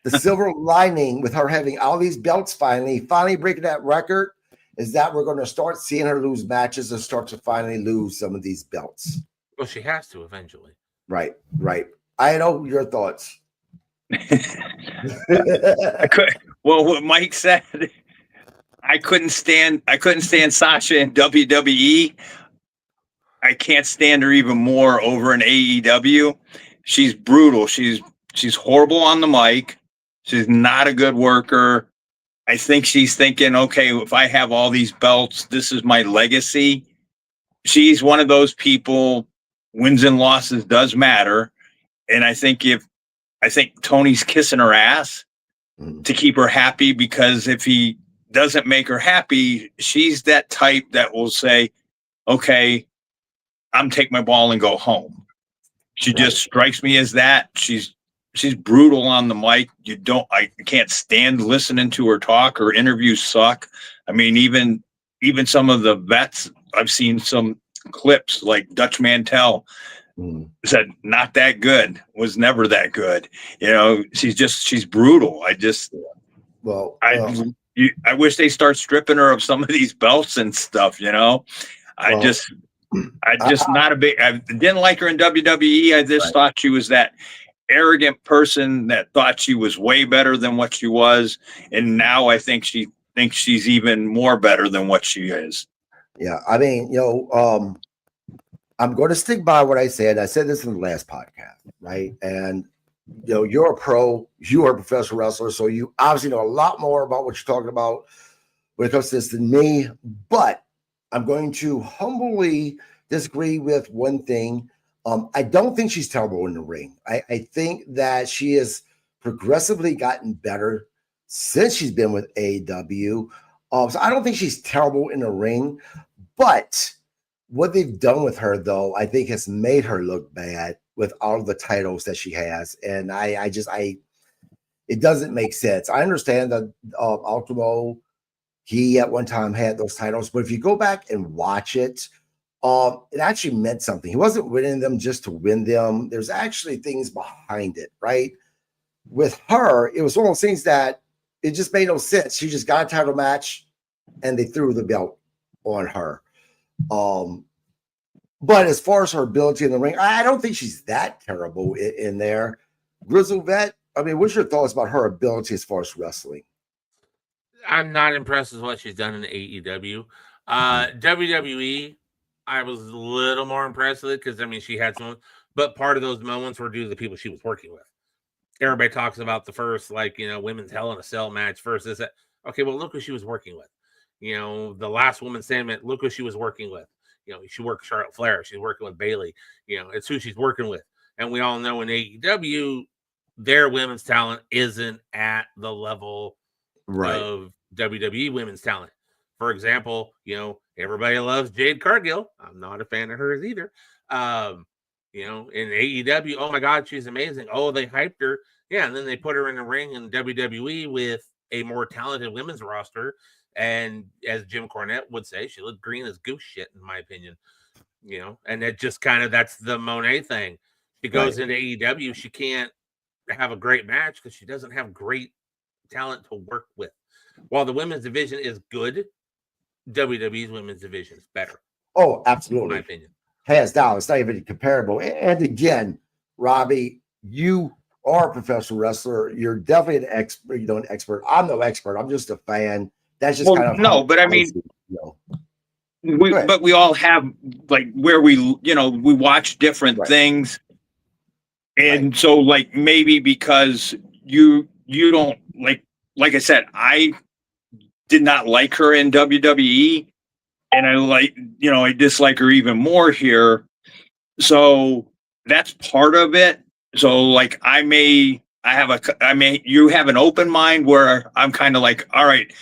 the silver lining with her having all these belts finally breaking that record is that we're going to start seeing her lose matches and start to finally lose some of these belts. Well, she has to eventually. Right. I know your thoughts. Well, what Mike said, I couldn't stand Sasha in WWE. I can't stand her even more over in AEW. She's brutal. She's horrible on the mic. She's not a good worker. I think she's thinking, okay, if I have all these belts, this is my legacy. She's one of those people, wins and losses does matter. And I think Tony's kissing her ass to keep her happy, because if he doesn't make her happy, she's that type that will say, okay, I'm take my ball and go home. She just strikes me as that. She's brutal on the mic. I can't stand listening to her talk. Her interviews suck. I mean, even some of the vets, I've seen some clips like Dutch Mantel said, not that good, was never that good. She's brutal. I wish they start stripping her of some of these belts and stuff, I didn't like her in WWE. I just thought she was that arrogant person that thought she was way better than what she was. And now I think she thinks she's even more better than what she is. Yeah. I mean, I'm going to stick by what I said. I said this in the last podcast, right? And, you're a pro, you are a professional wrestler, so you obviously know a lot more about what you're talking about when it comes to this than me. But I'm going to humbly disagree with one thing. I don't think she's terrible in the ring. I think that she has progressively gotten better since she's been with AEW. So I don't think she's terrible in the ring, but what they've done with her, though, I think has made her look bad with all of the titles that she has. And it doesn't make sense. I understand that Ultimo, he at one time had those titles, but if you go back and watch it, it actually meant something. He wasn't winning them just to win them. There's actually things behind it, right? With her, it was one of those things that it just made no sense. She just got a title match and they threw the belt on her. But as far as her ability in the ring, I don't think she's that terrible in there. Grizzle Vet, I mean, what's your thoughts about her ability as far as wrestling? I'm not impressed with what she's done in AEW. WWE, I was a little more impressed with it because, I mean, she had some, but part of those moments were due to the people she was working with. Everybody talks about the first, women's Hell in a Cell match versus that. Okay, well, look who she was working with. The last woman standing, look who she was working with. She worked Charlotte Flair. She's working with Bayley. It's who she's working with. And we all know in AEW, their women's talent isn't at the level of WWE women's talent. For example, everybody loves Jade Cargill. I'm not a fan of hers either. You know, in AEW, oh my God, she's amazing. Oh, they hyped her. Yeah, and then they put her in the ring in WWE with a more talented women's roster. And as Jim Cornette would say, she looked green as goose shit, in my opinion. You know, and it just kind of, that's the Monet thing. She goes into AEW, she can't have a great match because she doesn't have great talent to work with. While the women's division is good, WWE's women's division is better. Oh, In absolutely. my opinion. Hands down. It's not even comparable. And again, Robbie, you are a professional wrestler. You're definitely an expert. You know, an expert. I'm no expert. I'm just a fan. That's just kind of no, but I mean, we all have like where we, you know, we watch different things. And so like maybe because you don't like I said, I did not like her in WWE, and I dislike her even more here. So that's part of it. So like you have an open mind where I'm kind of like, all right,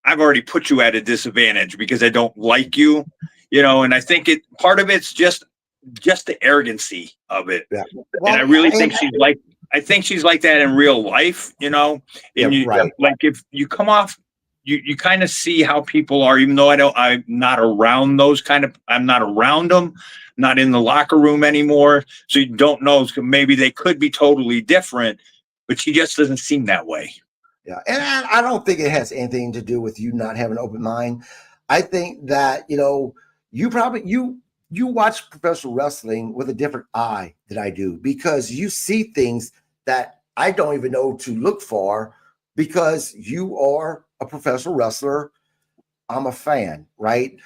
I've already put you at a disadvantage because I don't like you, you know, and I think part of it's just the arrogancy of it. Yeah. Well, and I really think she's like that in real life, you know, and like if you come off, you kind of see how people are, even though I'm not around I'm not around them, not in the locker room anymore. So you don't know, maybe they could be totally different, but she just doesn't seem that way. Yeah. And I don't think it has anything to do with you not having an open mind. I think that, you know, you watch professional wrestling with a different eye than I do, because you see things that I don't even know to look for, because you are a professional wrestler. I'm a fan, right?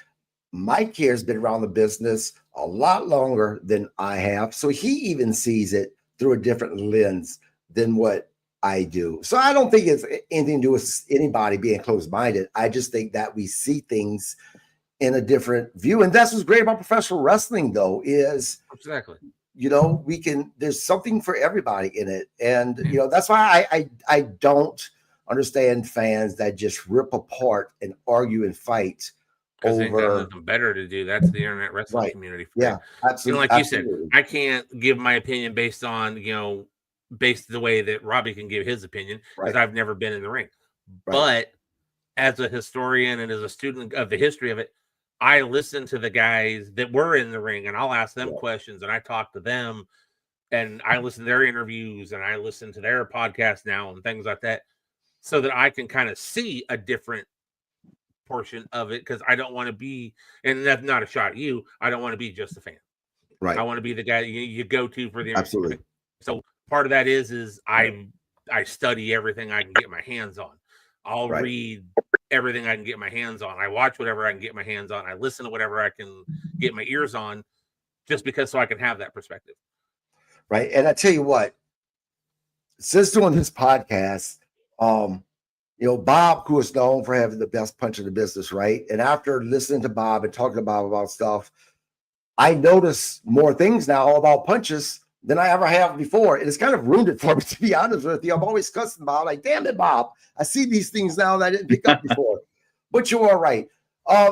Mike here has been around the business a lot longer than I have. So he even sees it through a different lens than what I do. So I don't think it's anything to do with anybody being closed-minded. I just think that we see things in a different view. And that's what's great about professional wrestling, though, is exactly, you know, there's something for everybody in it. And, you know, that's why I don't understand fans that just rip apart and argue and fight because they got nothing better to do. That's the internet wrestling community. Yeah, absolutely. You know, like you said, I can't give my opinion based on, you know, based the way that Robbie can give his opinion, because I've never been in the ring. But as a historian and as a student of the history of it, I listen to the guys that were in the ring, and I'll ask them questions, and I talk to them, and I listen to their interviews, and I listen to their podcasts now and things like that, so that I can kind of see a different portion of it, because I don't want to be, and that's not a shot at you, I don't want to be just a fan. I want to be the guy you go to for the absolutely. So part of that is I study everything I can get my hands on. I'll read everything I can get my hands on. I watch whatever I can get my hands on. I listen to whatever I can get my ears on, just because so I can have that perspective. Right. And I tell you what, since doing this podcast, you know, Bob, who is known for having the best punch in the business, right? And after listening to Bob and talking to Bob about stuff, I notice more things now about punches than I ever have before. And it's kind of ruined it for me, to be honest with you. I'm always cussing Bob, like, damn it, Bob. I see these things now that I didn't pick up before. But you are right.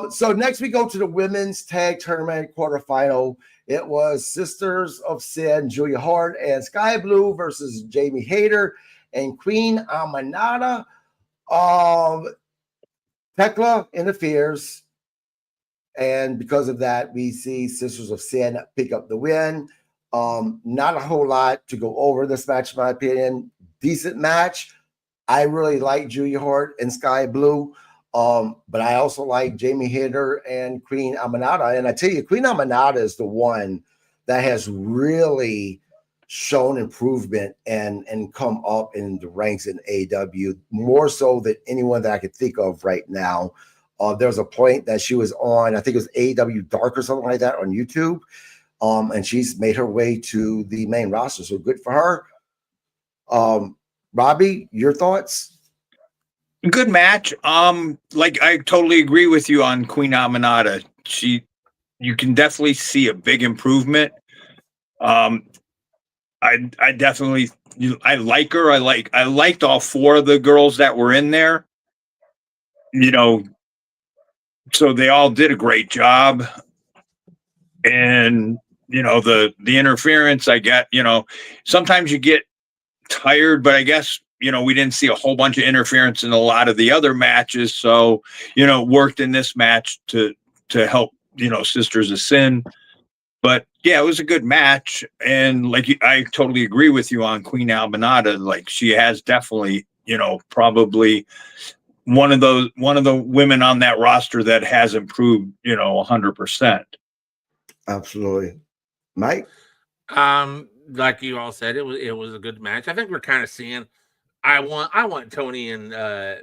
So next we go to the women's tag tournament quarterfinal. It was Sisters of Sin, Julia Hart and Sky Blue versus Jamie Hayter and Queen Amanada. Tekla interferes. And because of that, we see Sisters of Sin pick up the win. Not a whole lot to go over this match, in my opinion. Decent match. I really like Julia Hart and Sky Blue. But I also like Jamie Hayter and Queen Amanada. And I tell you, Queen Amanada is the one that has really shown improvement and come up in the ranks in AEW, more so than anyone that I could think of right now. There was a point that she was on, I think it was AEW Dark or something like that on YouTube. And she's made her way to the main roster. So good for her. Robbie, your thoughts? Good match. Like I totally agree with you on Queen Amanada. You can definitely see a big improvement. I definitely, I like her. I liked all four of the girls that were in there, you know, so they all did a great job. And the interference, I get, sometimes you get tired, but I guess, we didn't see a whole bunch of interference in a lot of the other matches. So, worked in this match to help, Sisters of Sin. But yeah, it was a good match. And I totally agree with you on Queen Albinata. Like, she has definitely, probably one of the women on that roster that has improved, 100%. Absolutely. Mike? Like you all said, it was a good match. I think we're kind of seeing. I want Tony and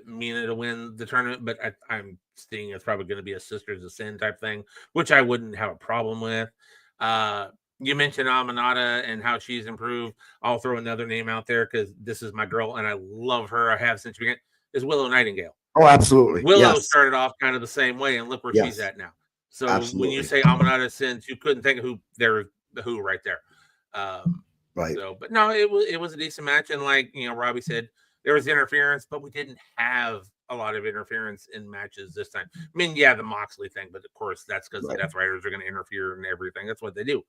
Mina to win the tournament, but I'm seeing it's probably going to be a Sisters of Sin type thing, which I wouldn't have a problem with. You mentioned Aminata and how she's improved. I'll throw another name out there because this is my girl and I love her. I have since beginning. Is Willow Nightingale. Oh, absolutely. Willow started off kind of the same way, and look where she's at now. So when you say Aminata Sins, you couldn't think of who they're the who right there. Right. So, but no, it was a decent match, and like Robbie said, there was interference, but we didn't have a lot of interference in matches this time. I mean, yeah, the Moxley thing, but of course that's because the Death Riders are going to interfere in everything. That's what they do.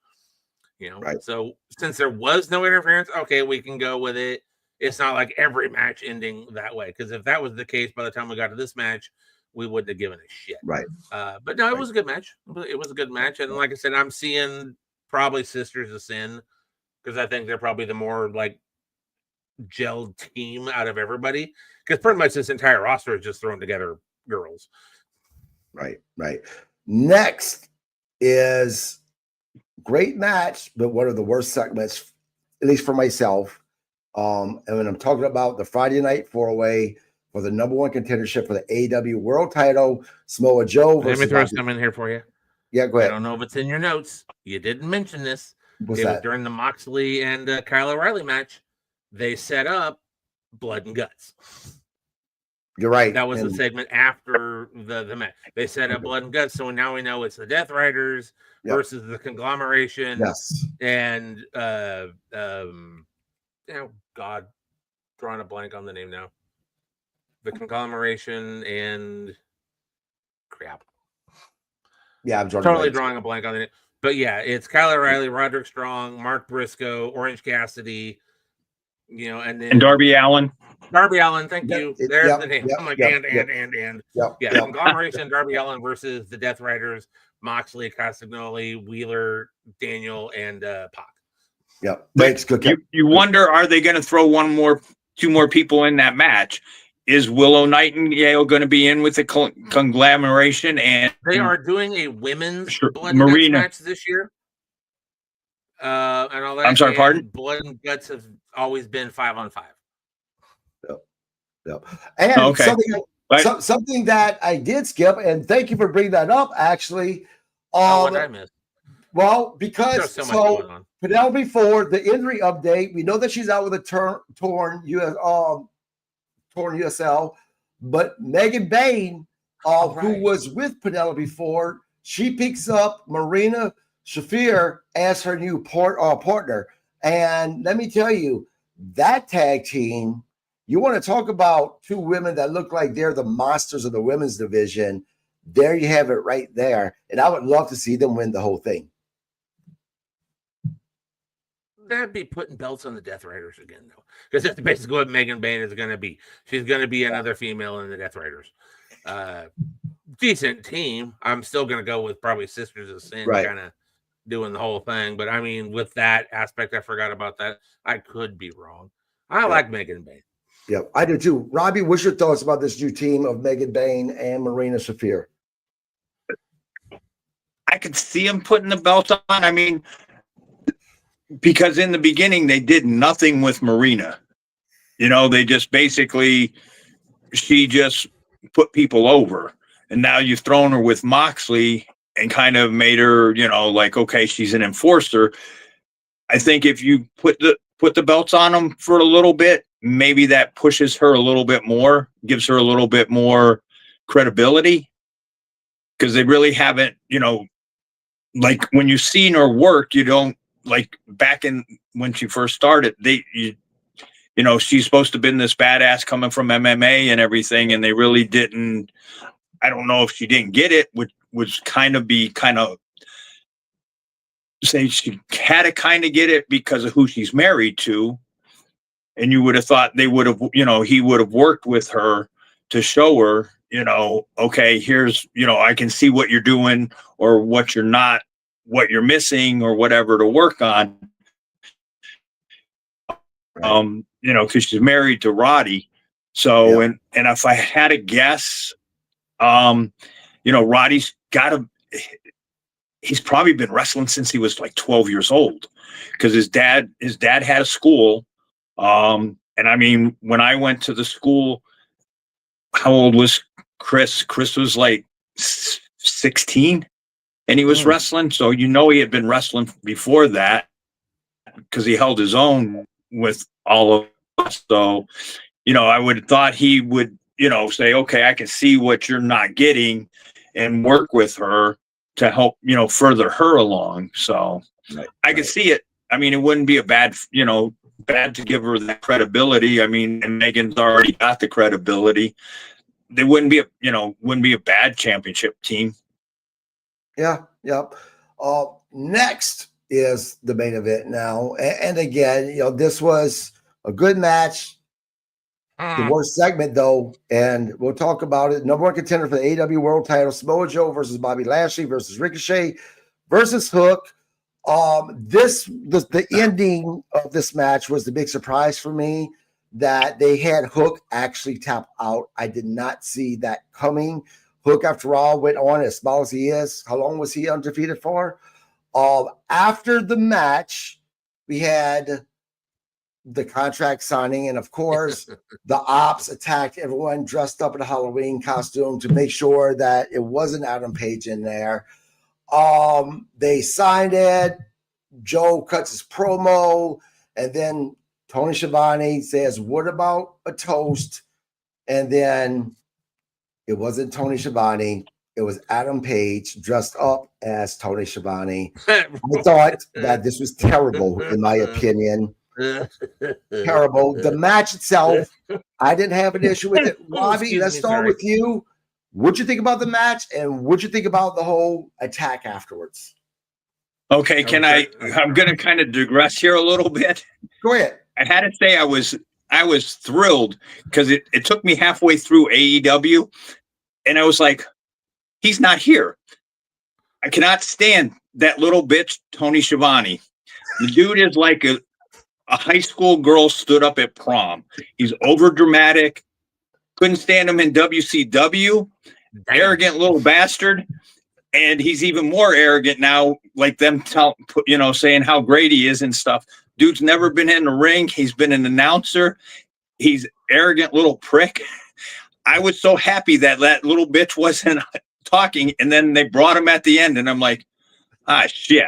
Right. So since there was no interference, okay, we can go with it. It's not like every match ending that way, because if that was the case, by the time we got to this match, we wouldn't have given a shit. Right. But no, it was a good match. It was a good match, and like I said, I'm seeing probably Sisters of Sin because I think they're probably the more like gelled team out of everybody. Because pretty much this entire roster is just thrown together girls. Right. Next is great match, but one of the worst segments, at least for myself. And when I'm talking about the Friday night 4-way for the number one contendership for the AEW World Title, Samoa Joe. Let me throw some in here for you. Yeah, go ahead. I don't know if it's in your notes. You didn't mention this. What's it that? Was during the Moxley and Kyle O'Reilly match. They set up Blood and Guts. You're right. That was the segment after the match. They set up Blood and Guts, so now we know it's the Death Riders versus the Conglomeration. Yes. And God, drawing a blank on the name now. The Conglomeration and crap. Yeah, I'm totally drawing a blank on the name. But yeah, it's Kyle O'Reilly, Roderick Strong, Mark Briscoe, Orange Cassidy, and then Darby Allin. Darby Allin, thank you. There's the name. I'm like, and. Conglomeration, Darby Allin versus the Death Riders, Moxley, Castagnoli, Wheeler, Daniel, and Pac. Yep. Thanks. Good. You wonder, are they going to throw two more people in that match? Is Willow Nightingale going to be in with the Conglomeration? And they are doing a women's Blood Marina match this year. And all that. I'm sorry, pardon? Blood and Guts have always been 5-on-5. Yep. And something that I did skip, and thank you for bringing that up, actually. What did I miss? Well, because so Penelope Ford, the injury update, we know that she's out with a torn USL, but Megan Bain, who was with Penelope Ford, she picks up Marina Shafir as her new partner. And let me tell you, that tag team, you want to talk about two women that look like they're the monsters of the women's division. There you have it right there. And I would love to see them win the whole thing. That'd be putting belts on the Death Riders again, though, because that's basically what Megan Bain is going to be. She's going to be another female in the Death Riders. Decent team. I'm still going to go with probably Sisters of Sin, kind of doing the whole thing. But I mean, with that aspect, I forgot about that. I could be wrong. I like Megan Bain. Yeah, I do too. Robbie, what's your thoughts about this new team of Megan Bain and Marina Shafir? I could see them putting the belt on. I mean, because in the beginning, they did nothing with Marina. They just she just put people over. And now you've thrown her with Moxley and kind of made her, like, okay, she's an enforcer. I think if you put the belts on them for a little bit, maybe that pushes her a little bit more, gives her a little bit more credibility. Because they really haven't, like when you've seen her work, you don't, like back in when she first started, she's supposed to have been this badass coming from MMA and everything, and they really didn't. I don't know if she didn't get it, which would kind of say she had to kind of get it because of who she's married to. And you would have thought they would have, he would have worked with her to show her, okay, here's, I can see what you're doing or what you're not, what you're missing or whatever to work on. Because she's married to Roddy. So, and if I had to guess, Roddy's he's probably been wrestling since he was like 12 years old because his dad had a school. And I mean, when I went to the school, how old was Chris? Chris was like 16 and he was wrestling. So, he had been wrestling before that because he held his own with all of us. So, I would have thought he would, say, okay, I can see what you're not getting and work with her to help, further her along. So I could see it. I mean, it wouldn't be a bad to give her that credibility. I mean, and Megan's already got the credibility. They wouldn't be a bad championship team. Yeah. Next is the main event now. And again, this was a good match. The worst segment, though, and we'll talk about it. Number one contender for the AEW World Title, Samoa Joe versus Bobby Lashley versus Ricochet versus Hook. The ending of this match was the big surprise for me that they had Hook actually tap out. I did not see that coming. Hook, after all, went on as small as he is. How long was he undefeated for? After the match, we had the contract signing, and of course, the ops attacked everyone dressed up in a Halloween costume to make sure that it wasn't Adam Page in there. They signed it. Joe cuts his promo, and then Tony Schiavone says, "What about a toast?" And then it wasn't Tony Schiavone. It was Adam Page dressed up as Tony Schiavone. I thought that this was terrible, in my opinion. Terrible. The match itself, I didn't have an issue with it. Robbie, let's start with you. What'd you think about the match, and what'd you think about the whole attack afterwards? Okay, I'm going to kind of digress here a little bit. Go ahead. I had to say I was thrilled because it took me halfway through AEW, and I was like, he's not here. I cannot stand that little bitch, Tony Schiavone. The dude is like a high school girl stood up at prom. He's over dramatic. Couldn't stand him in WCW. Arrogant little bastard. And he's even more arrogant now, like them saying how great he is and stuff. Dude's never been in the ring. He's been an announcer. He's arrogant little prick. I was so happy that little bitch wasn't talking, and then they brought him at the end, and I'm like, shit.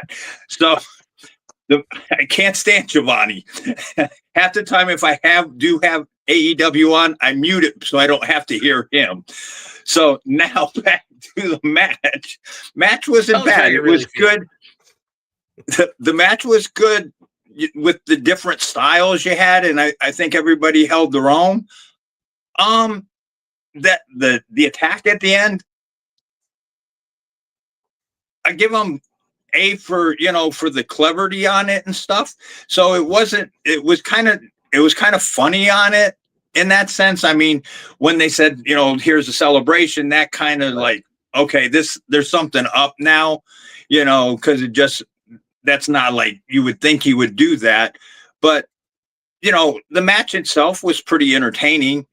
So I can't stand Giovanni. Half the time, if I do have AEW on, I mute it so I don't have to hear him. So now back to the match. Match wasn't bad. It was good. The match was good with the different styles you had, and I think everybody held their own. That the attack at the end, I give them A for the cleverity on it and stuff. So it was kind of funny on it in that sense. I mean, when they said, here's a celebration, that kind of like, okay, there's something up now, because that's not like you would think he would do that. But, the match itself was pretty entertaining.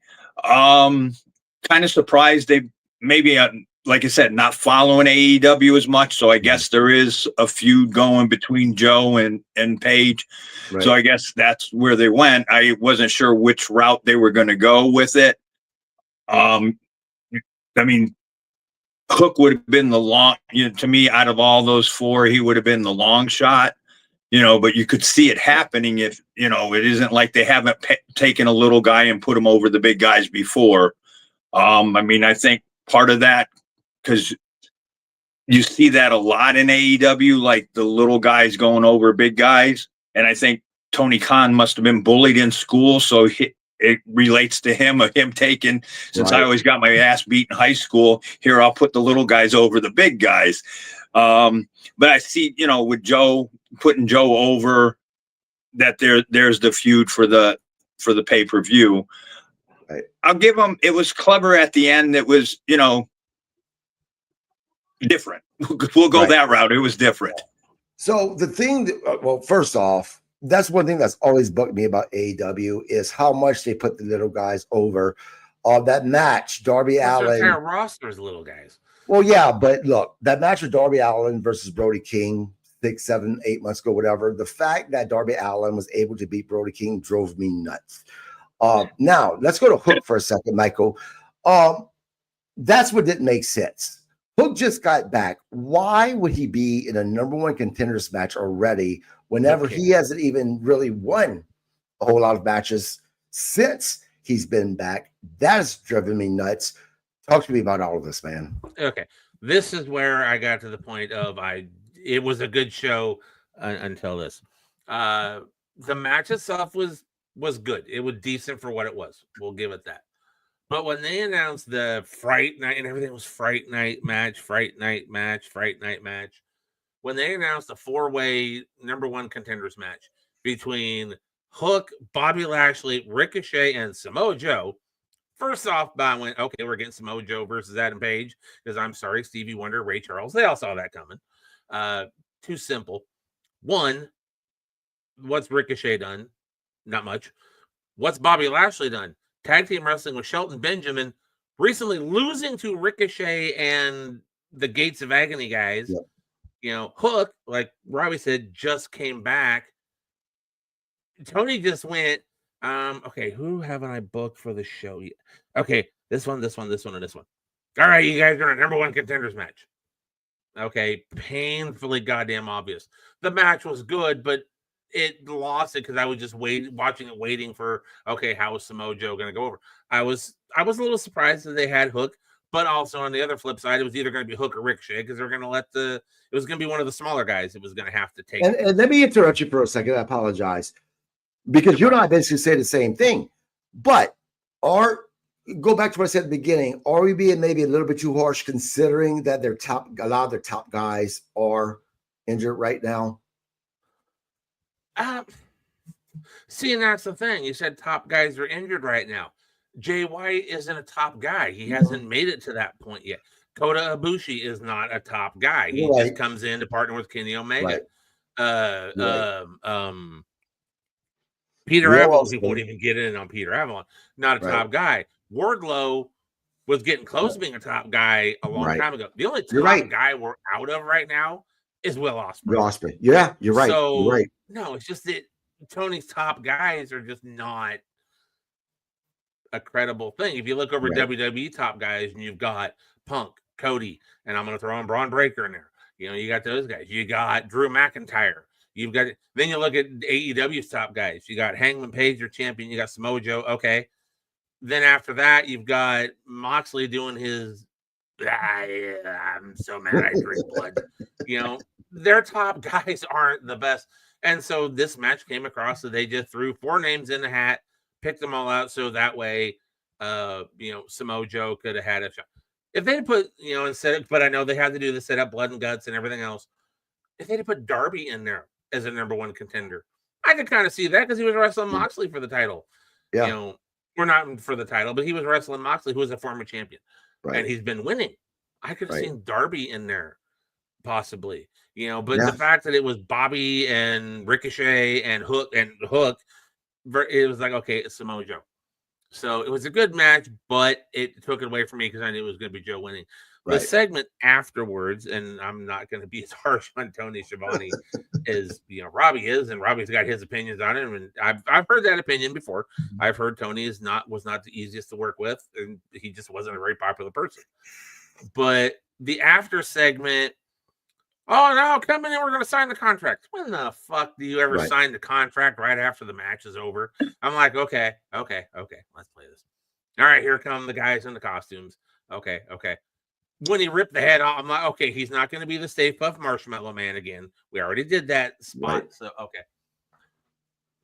Kind of surprised they maybe, like I said, not following AEW as much. So I guess there is a feud going between Joe and Paige. Right. So I guess that's where they went. I wasn't sure which route they were going to go with it. I mean, Hook would have been the long, to me, out of all those four, he would have been the long shot, but you could see it happening if, it isn't like they haven't taken a little guy and put him over the big guys before. I mean, I think part of that, because you see that a lot in AEW, like the little guys going over big guys. And I think Tony Khan must have been bullied in school. So it relates to him taking, since I always got my ass beat in high school, here, I'll put the little guys over the big guys. But I see, with Joe, putting Joe over, that there's the feud for the pay-per-view. Right. I'll give them, it was clever at the end. It was, different. We'll go that route. It was different. So the thing that, well, first off, that's one thing that's always bugged me about AEW is how much they put the little guys over. That match, Darby Allin. Their entire roster's little guys. Well, yeah, but look, that match with Darby Allin versus Brody King 6, 7, 8 months ago, whatever. The fact that Darby Allin was able to beat Brody King drove me nuts. Now let's go to Hook for a second, Michael. That's what didn't make sense. Hook just got back. Why would he be in a number one contenders match already whenever he hasn't even really won a whole lot of matches since he's been back? That has driven me nuts. Talk to me about all of this, man. Okay. This is where I got to the point of it was a good show until this. The match itself was good. It was decent for what it was. We'll give it that. But when they announced the Fright Night and everything was Fright Night match, when they announced a 4-way number one contenders match between Hook, Bobby Lashley, Ricochet, and Samoa Joe, first off, I went, okay, we're getting Samoa Joe versus Adam Page because I'm sorry, Stevie Wonder, Ray Charles, they all saw that coming. Too simple. One, what's Ricochet done? Not much. What's Bobby Lashley done? Tag team wrestling with Shelton Benjamin, recently losing to Ricochet and the Gates of Agony guys. Yep. Hook, like Robbie said, just came back. Tony just went, okay, who haven't I booked for the show yet? Okay, this one, and this one. All right, you guys are in a number one contenders match. Okay, painfully goddamn obvious. The match was good, but it lost it because I was just waiting for, okay, how is Samoa Joe going to go over? I was a little surprised that they had Hook, but also on the other flip side, it was either going to be Hook or Ricochet because they're going to it was going to be one of the smaller guys. It was going to have to take. And let me interrupt you for a second. I apologize because you and I basically say the same thing, but go back to what I said at the beginning. Are we being maybe a little bit too harsh considering that a lot of their top guys are injured right now? See, and that's the thing. You said top guys are injured right now. Jay White isn't a top guy. He hasn't made it to that point yet. Kota Ibushi is not a top guy. He just comes in to partner with Kenny Omega. Peter Avalon, he won't even get in on Peter Avalon. Not a top guy. Wardlow was getting close to being a top guy a long time ago. The only top guy we're out of right now is Will Ospreay. Yeah, you're right. So, you're right. No, it's just that Tony's top guys are just not a credible thing. If you look over WWE top guys and you've got Punk, Cody, and I'm going to throw in Braun Breaker in there. You got those guys. You got Drew McIntyre. Then you look at AEW's top guys. You got Hangman Page, your champion. You got Samoa Joe. Okay. Then after that, you've got Moxley doing his, I'm so mad I drink blood. Their top guys aren't the best. And so this match came across, so they just threw 4 names in the hat, picked them all out, so that way, Samoa Joe could have had a shot. If they put, but I know they had to do the set up blood and guts and everything else. If they'd put Darby in there as a number one contender, I could kind of see that because he was wrestling Moxley for the title. Yeah. We're not for the title, but he was wrestling Moxley, who was a former champion, and he's been winning. I could have seen Darby in there, possibly, but the fact that it was Bobby and Ricochet and Hook, it was like, okay, it's Samoa Joe. So it was a good match, but it took it away from me because I knew it was going to be Joe winning. The segment afterwards, and I'm not going to be as harsh on Tony Schiavone as Robbie is, and Robbie's got his opinions on him, and I've heard that opinion before. I've heard Tony was not the easiest to work with, and he just wasn't a very popular person. But the after segment, oh no, come in and we're going to sign the contract. When the fuck do you ever sign the contract right after the match is over? I'm like, okay, let's play this. All right, here come the guys in the costumes. Okay. When he ripped the head off, I'm like, okay, he's not going to be the Stay Puft Marshmallow Man again. We already did that spot. So, okay.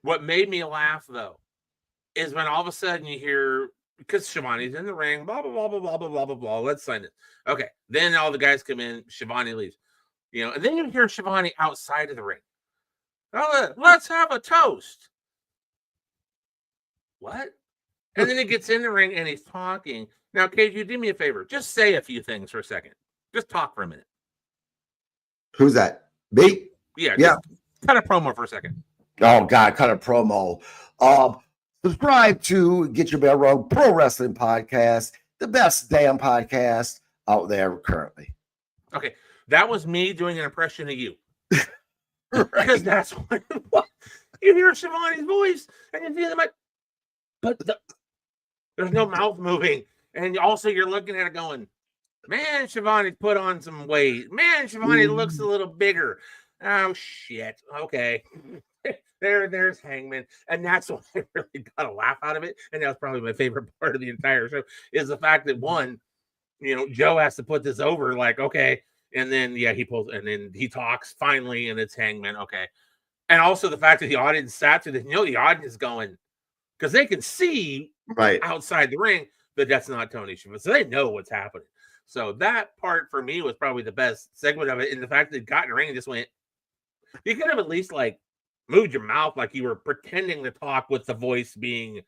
What made me laugh, though, is when all of a sudden you hear, because Shivani's in the ring, blah, blah, blah, blah, blah, blah, blah, blah, blah. Let's sign it. Okay. Then all the guys come in, Shivani leaves. And then you hear Shivani outside of the ring. Let's have a toast. What? And then he gets in the ring and he's talking. Now, Cage, you do me a favor. Just say a few things for a second. Just talk for a minute. Who's that? Me? Yeah. Yeah. Cut a promo for a second. Oh God, cut a promo. Subscribe to Get Your Bell Rung Pro Wrestling Podcast, the best damn podcast out there currently. Okay, that was me doing an impression of you. Because that's what you hear Shivani's voice and you see them like, but there's no mouth moving, and also you're looking at it going, man, Shivani's put on some weight. Man, Shivani looks a little bigger. Oh shit. Okay. There's Hangman, and that's what I really got a laugh out of it. And that's probably my favorite part of the entire show is the fact that one, Joe has to put this over, like, okay, and then he pulls, and then he talks finally, and it's Hangman, okay, and also the fact that the audience sat through this, the audience is going because they can see right outside the ring that that's not Tony Schiavone, so they know what's happening. So that part for me was probably the best segment of it, and the fact that it got in the ring and just went. You could have at least moved your mouth like you were pretending to talk with the voice being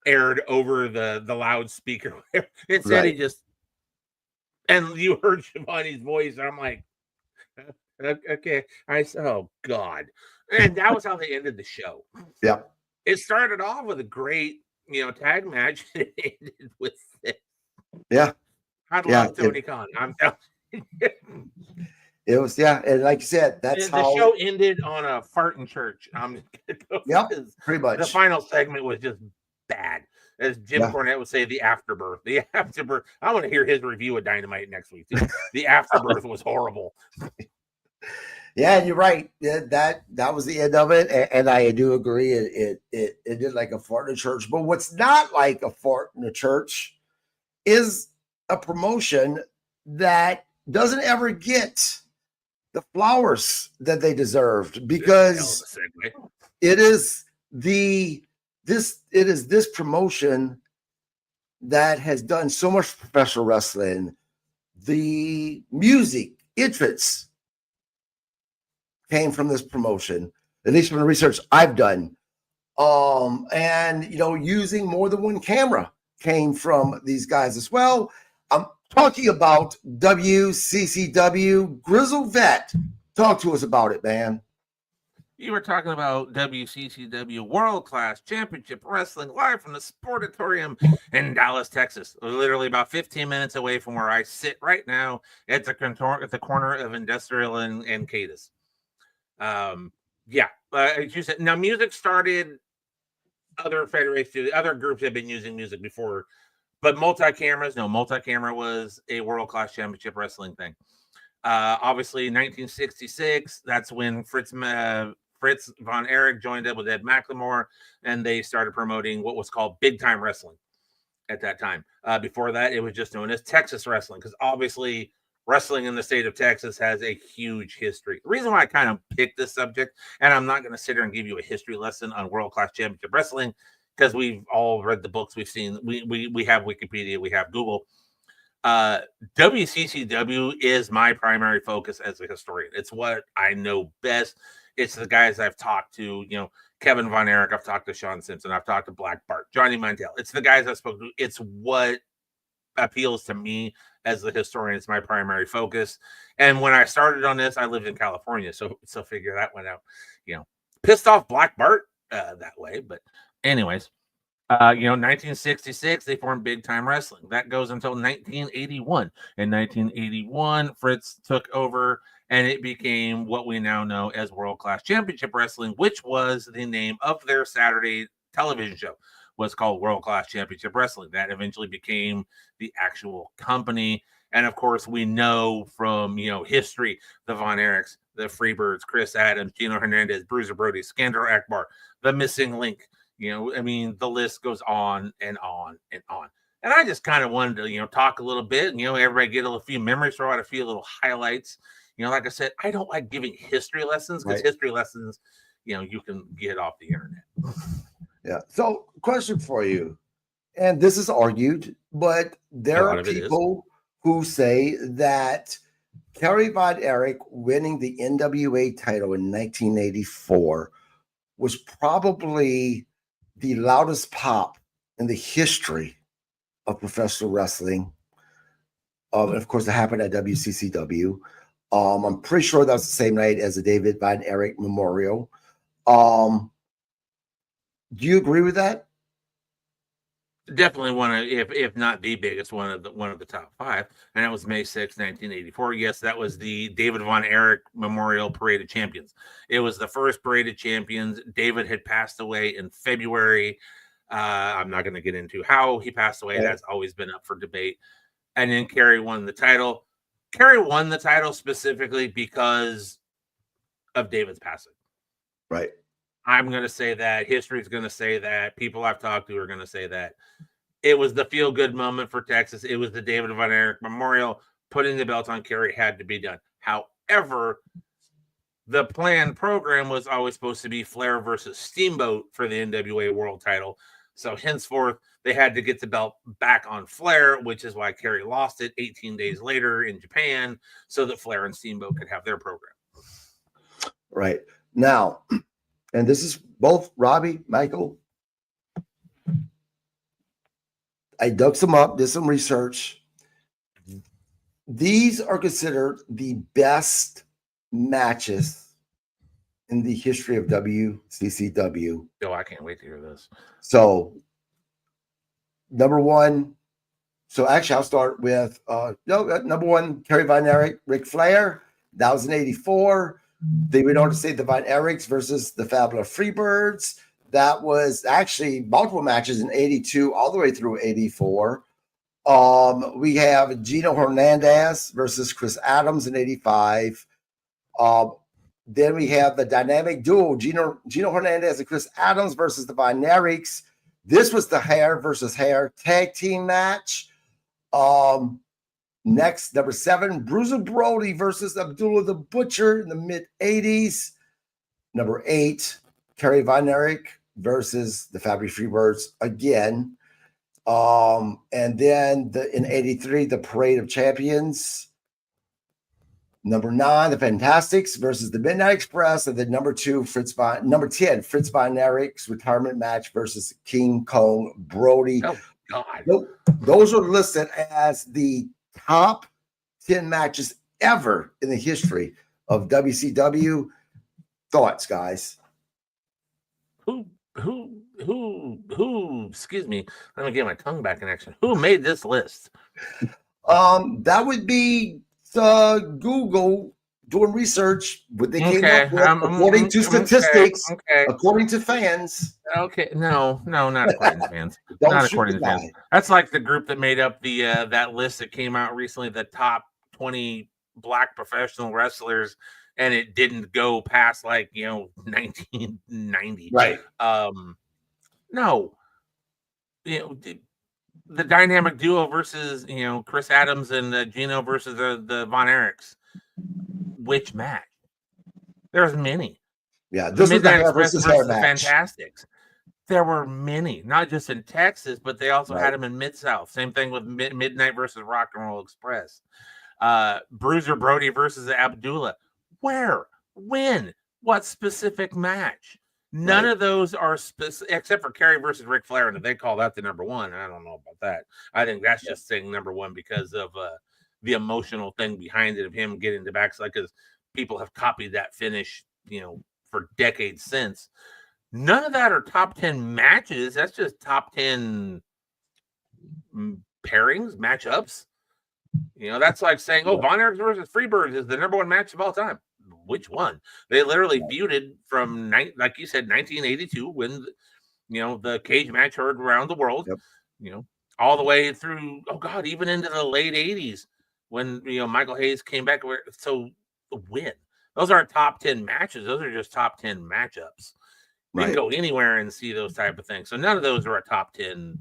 aired over the loudspeaker. Instead, he just and you heard Shivani's voice, and I'm like, okay. Oh God, and that was how they ended the show. Yeah, it started off with a great tag match. It ended with it. Yeah, I love Tony Khan. I'm telling you. It was, and like you said, that's the how show ended on a fart in church. pretty much. The final segment was just bad, as Jim Cornette would say. The afterbirth. I want to hear his review of Dynamite next week too. The afterbirth was horrible. Yeah, you're right. That was the end of it, and I do agree. It did like a fart in the church. But what's not like a fart in the church is a promotion that doesn't ever get the flowers that they deserved, because it is this promotion that has done so much professional wrestling. The music entrance came from this promotion, at least from the research I've done. And using more than one camera came from these guys as well. I'm talking about WCCW. Grizzle Vet, talk to us about it, man. You were talking about WCCW World Class Championship Wrestling live from the Sportatorium in Dallas, Texas. Literally about 15 minutes away from where I sit right now at the corner of Industrial and Cadiz. As you said, now music started. Other federations, other groups have been using music before. But multi-camera was a world-class championship wrestling thing. Obviously, 1966, that's when Fritz Von Erich joined up with Ed McLemore, and they started promoting what was called big-time wrestling at that time. Before that, it was just known as Texas wrestling, because obviously wrestling in the state of Texas has a huge history. The reason why I kind of picked this subject, and I'm not going to sit here and give you a history lesson on world-class championship wrestling, because we've all read the books, we've seen, we have Wikipedia, we have Google. WCCW is my primary focus as a historian. It's what I know best. It's the guys I've talked to, Kevin Von Erich, I've talked to Sean Simpson, I've talked to Black Bart, Johnny Mantel. It's the guys I spoke to. It's what appeals to me as the historian. It's my primary focus. And when I started on this, I lived in California, so figure that went out. Pissed off Black Bart that way, but anyways, 1966, they formed Big Time Wrestling. That goes until 1981. In 1981, Fritz took over, and it became what we now know as World Class Championship Wrestling, which was the name of their Saturday television show, was called World Class Championship Wrestling. That eventually became the actual company. And of course, we know from, history, the Von Erichs, the Freebirds, Chris Adams, Gino Hernandez, Bruiser Brody, Skandar Akbar, the Missing Link. The list goes on and on and on. And I just kind of wanted to, talk a little bit, everybody get a few memories, throw out a few little highlights. Like I said, I don't like giving history lessons, because history lessons, you can get off the internet. Yeah. So, question for you, and this is argued, but there are people who say that Kerry Von Erich winning the NWA title in 1984 was probably the loudest pop in the history of professional wrestling. And of course, it happened at WCCW. I'm pretty sure that was the same night as the David Von Erich Memorial. Do you agree with that? Definitely one of, if not the biggest, one of the top 5, and that was May 6, 1984. Yes, that was the David Von Erich Memorial Parade of Champions. It was the first Parade of Champions. David had passed away in February. I'm not going to get into how he passed away. That's always been up for debate. And then Kerry won the title. Kerry won the title specifically because of David's passing. Right. I'm going to say that. History is going to say that. People I've talked to are going to say that. It was the feel-good moment for Texas. It was the David Von Erich Memorial. Putting the belt on Kerry had to be done. However, the planned program was always supposed to be Flair versus Steamboat for the NWA World title. So henceforth, they had to get the belt back on Flair, which is why Kerry lost it 18 days later in Japan, so that Flair and Steamboat could have their program. Right. Now, and this is both Robbie, Michael. I dug some up, did some research. These are considered the best matches in the history of WCCW. Oh, I can't wait to hear this. So, number one. So actually, I'll start with number one, Kerry Von Erich, Ric Flair. That was in 84. They went on to say the Von Erichs versus the Fabulous Freebirds. That was actually multiple matches in 82 all the way through 84. We have Gino Hernandez versus Chris Adams in 85. Then we have the dynamic duo, Gino Hernandez and Chris Adams versus the Von Erichs. This was the hair versus hair tag team match. Next, number 7, Bruiser Brody versus Abdullah the Butcher in the mid-80s. Number 8, Kerry Von Erich versus the Fabulous Freebirds again. And then in 83, the Parade of Champions. Number 9, the Fantastics versus the Midnight Express. And then number 10, Fritz Von Erich's retirement match versus King Kong Brody. Oh, God. Those are listed as the top 10 matches ever in the history of WCW. Thoughts, guys? Who, excuse me, let me get my tongue back in action. Who made this list? That would be Google doing research, what they came up with, according to statistics, according to fans. Okay, no, not according to fans. Not according to fans. That's like the group that made up the that list that came out recently, the top 20 black professional wrestlers, and it didn't go past 1990. Right. No. The dynamic duo versus Chris Adams and Gino versus the Von Erichs. Which match? There's many. Yeah, this was the hair versus the Fantastics. There were many, not just in Texas, but they also had them in Mid-South. Same thing with Midnight versus Rock and Roll Express. Bruiser Brody versus Abdullah. Where? When? What specific match? None of those are specific, except for Kerry versus Ric Flair, and if they call that the number one, I don't know about that. I think that's just saying number one because of the emotional thing behind it of him getting the backslide, because people have copied that finish, for decades since. None of that are top 10 matches. That's just top 10 pairings, matchups. That's like saying, Von Erich versus Freebirds is the number one match of all time. Which one? They literally feuded from, like you said, 1982 when, the cage match heard around the world, all the way through, even into the late 80s when, Michael Hayes came back. So win. Those aren't top 10 matches. Those are just top 10 matchups. You can go anywhere and see those type of things. So none of those are a top 10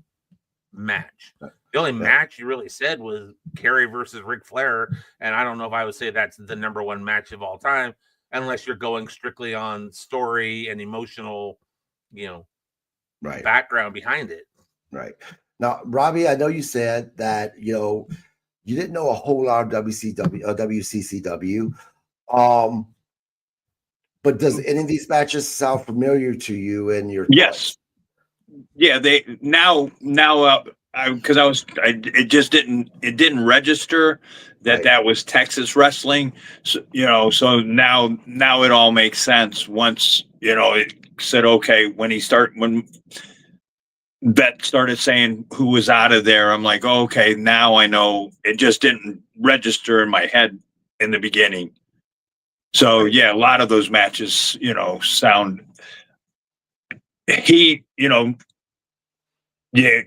match. The only match you really said was Kerry versus Ric Flair, and I don't know if I would say that's the number one match of all time, unless you're going strictly on story and emotional, background behind it. Right. Now, Robbie, I know you said that, you you didn't know a whole lot of WCCW. But does any of these matches sound familiar to you and your Yes. thoughts? Yeah, they now it just didn't register that was Texas wrestling. So, so now it all makes sense once, it said, okay, when Bet started saying who was out of there, I'm like, oh, okay, now I know. It just didn't register in my head in the beginning. So yeah, a lot of those matches, sound he, yeah,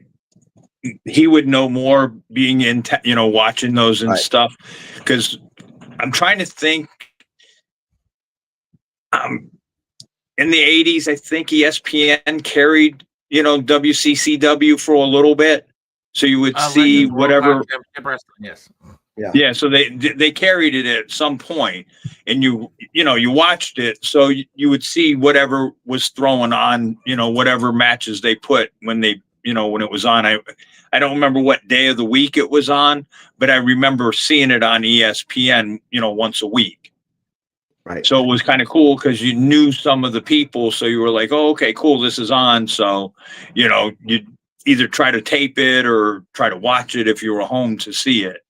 he would know more being in, watching those and stuff. Because I'm trying to think. In the '80s, I think ESPN carried, WCCW for a little bit, so you would see Legends World whatever. Class Championship Wrestling, yes. Yeah, so they carried it at some point, and you watched it, so you would see whatever was thrown on, whatever matches they put when it was on. I don't remember what day of the week it was on, but I remember seeing it on ESPN, once a week. Right. So it was kind of cool because you knew some of the people, so you were like, "Oh, okay, cool, this is on." So, you'd either try to tape it or try to watch it if you were home to see it.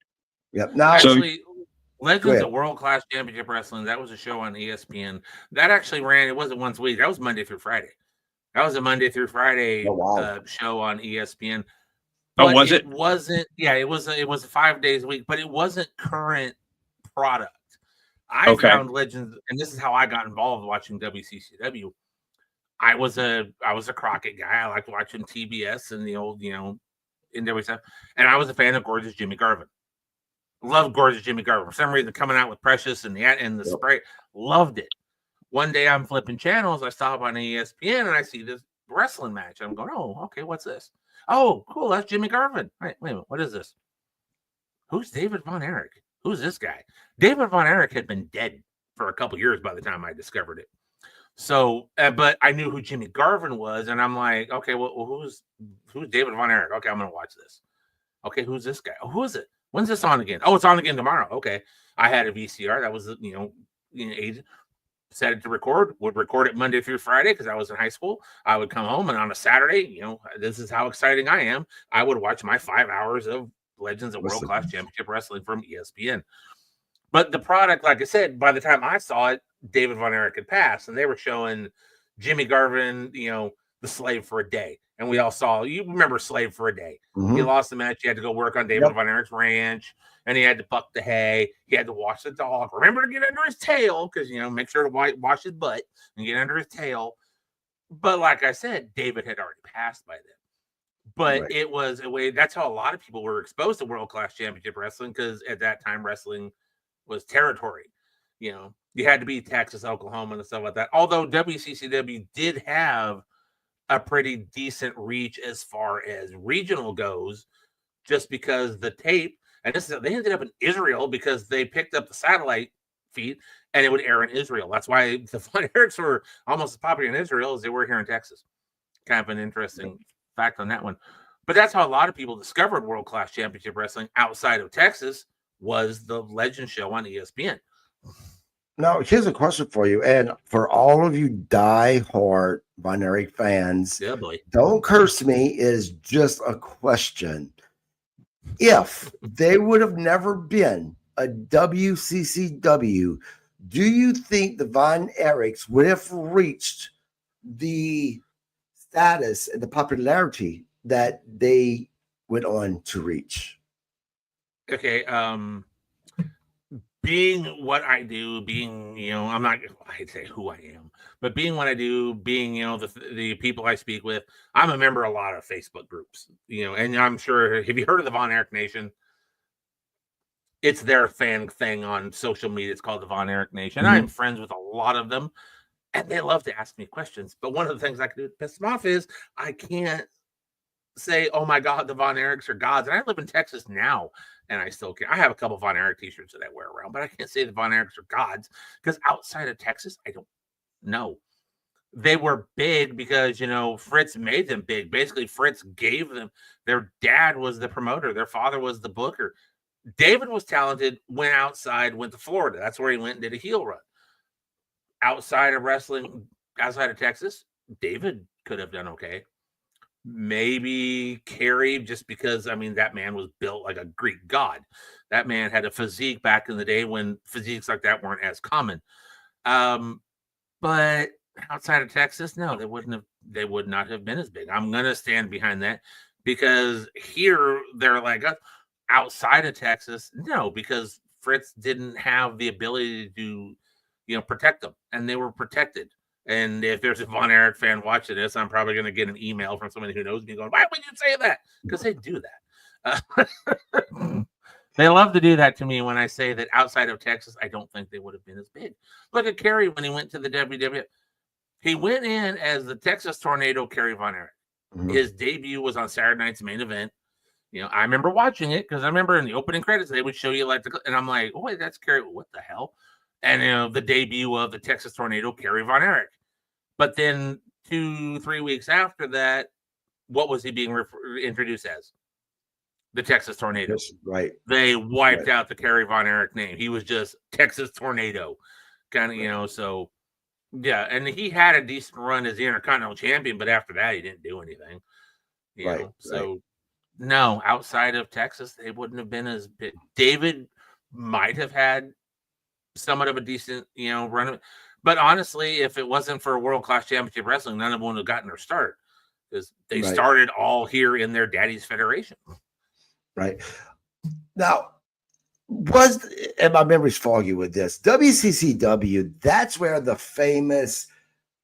Yep. Now, Actually, Legends of World Class Championship Wrestling, that was a show on ESPN. That actually ran, it wasn't once a week. That was Monday through Friday. That was a Monday through Friday show on ESPN. But was it? It wasn't, yeah, it was 5 days a week, but it wasn't current product. I found Legends, and this is how I got involved watching WCCW. I was a Crockett guy. I liked watching TBS and the old, NW stuff. And I was a fan of Gorgeous Jimmy Garvin. Loved Gorgeous Jimmy Garvin. For some reason, coming out with Precious and the spray, loved it. One day I'm flipping channels. I stop on ESPN and I see this wrestling match. I'm going, oh, okay, what's this? Oh, cool, that's Jimmy Garvin. Wait a minute, what is this? Who's David Von Erich? Who's this guy? David Von Erich had been dead for a couple years by the time I discovered it. So, but I knew who Jimmy Garvin was, and I'm like, okay, well, who's David Von Erich? Okay, I'm gonna watch this. Okay, who's this guy? Oh, who is it? When's this on again? Oh, it's on again tomorrow. Okay, I had a VCR that was set it to record. Would record it Monday through Friday because I was in high school. I would come home and on a Saturday, this is how exciting I am. I would watch my 5 hours of Legends of World Class Championship Wrestling from ESPN. But the product, like I said, by the time I saw it, David Von Erich had passed, and they were showing Jimmy Garvin, the Slave for a Day. And we all saw, you remember Slave for a Day. Mm-hmm. He lost the match. He had to go work on David Von Erich's ranch, and he had to buck the hay. He had to wash the dog. Remember to get under his tail because, make sure to wash his butt and get under his tail. But like I said, David had already passed by then. But it was a way, that's how a lot of people were exposed to World Class Championship Wrestling because at that time, wrestling was territory. You had to be Texas, Oklahoma, and stuff like that. Although WCCW did have a pretty decent reach as far as regional goes, just because the tape, and they ended up in Israel because they picked up the satellite feed and it would air in Israel. That's why the Von Erichs were almost as popular in Israel as they were here in Texas. Kind of an interesting fact on that one. But that's how a lot of people discovered World Class Championship Wrestling outside of Texas was the Legend show on ESPN. Now, here's a question for you. And for all of you die-hard Von Erich fans, don't curse me, is just a question. If they would have never been a WCCW, do you think the Von Erichs would have reached the status and the popularity that they went on to reach? Okay, being what I do, I'm not, I'd say who I am, but being what I do, being, the people I speak with, I'm a member of a lot of Facebook groups, and I'm sure, have you heard of the Von Erich Nation? It's their fan thing on social media. It's called the Von Erich Nation. Mm-hmm. I'm friends with a lot of them, and they love to ask me questions. But one of the things I can do to piss them off is I can't say, oh my God, the Von Erichs are gods. And I live in Texas now, and I still can't. I have a couple Von Erich t-shirts that I wear around, but I can't say the Von Erichs are gods because outside of Texas, I don't know. They were big because, Fritz made them big. Basically, Fritz gave them, their dad was the promoter. Their father was the booker. David was talented, went outside, went to Florida. That's where he went and did a heel run. Outside of wrestling, outside of Texas, David could have done okay. Maybe Kerry, just because, I mean, that man was built like a Greek god. That man had a physique back in the day when physiques like that weren't as common. But outside of Texas, no, they would not have been as big. I'm gonna stand behind that, because here they're like outside of Texas, no, because Fritz didn't have the ability to, protect them, and they were protected. And if there's a Von Erich fan watching this, I'm probably going to get an email from somebody who knows me going, "Why would you say that?" Because they do that. They love to do that to me when I say that outside of Texas, I don't think they would have been as big. Look at Kerry when he went to the WWF. He went in as the Texas Tornado, Kerry Von Erich. Mm-hmm. His debut was on Saturday Night's Main Event. I remember watching it because I remember in the opening credits, they would show you and I'm like, "Oh, wait, that's Kerry. What the hell?" And, the debut of the Texas Tornado, Kerry Von Erich. But then 2-3 weeks after that, what was he being introduced as? The Texas Tornado. Yes, right. They wiped out the Kerry Von Erich name. He was just Texas Tornado. Kind of, so, yeah. And he had a decent run as the Intercontinental Champion, but after that, he didn't do anything. So, no, outside of Texas, they wouldn't have been as big. David might have had somewhat of a decent, run. But honestly, if it wasn't for World Class Championship Wrestling, none of them would have gotten their start, because they started all here in their daddy's federation. Right. Now, and my memory's foggy with this, WCCW, that's where the famous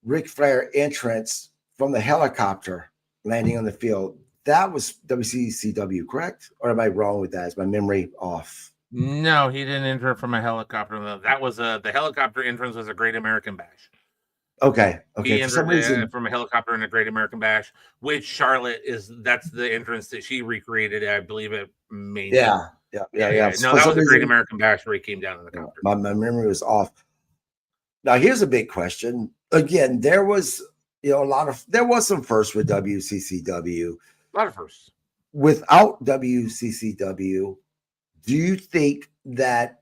Ric Flair entrance from the helicopter landing on the field, that was WCCW, correct? Or am I wrong with that? Is my memory off? No, he didn't enter from a helicopter. That was the helicopter entrance was a Great American Bash. Okay. He entered from a helicopter in a Great American Bash, which Charlotte that's the entrance that she recreated, I believe, at Main. Yeah. No, that was a Great American Bash where he came down in the copter. My memory was off. Now, here's a big question. Again, there was, there was some firsts with WCCW. A lot of firsts. Without WCCW, do you think that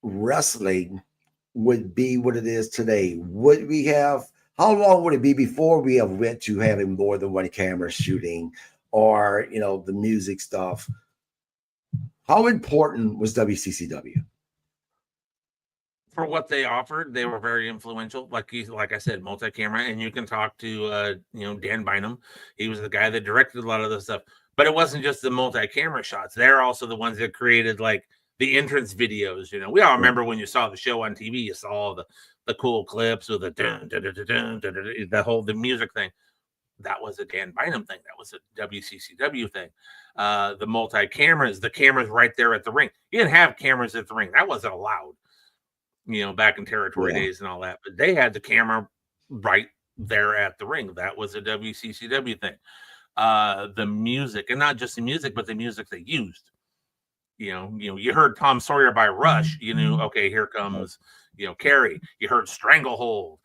wrestling would be what it is today? Would we have, how long would it be before we have went to having more than one camera shooting, or, the music stuff? How important was WCCW? For what they offered, they were very influential. Like I said, multi-camera, and you can talk to Dan Bynum. He was the guy that directed a lot of this stuff. But it wasn't just the multi-camera shots. They're also the ones that created the entrance videos. We all remember when you saw the show on TV, you saw the cool clips with the music thing. That was a Dan Bynum thing. That was a WCCW thing. The multi-cameras, the cameras right there at the ring. You didn't have cameras at the ring. That wasn't allowed, back in territory days and all that. But they had the camera right there at the ring. That was a WCCW thing. The music, and not just the music, but the music they used. You heard Tom Sawyer by Rush. You knew, okay, here comes, Kerry. You heard Stranglehold.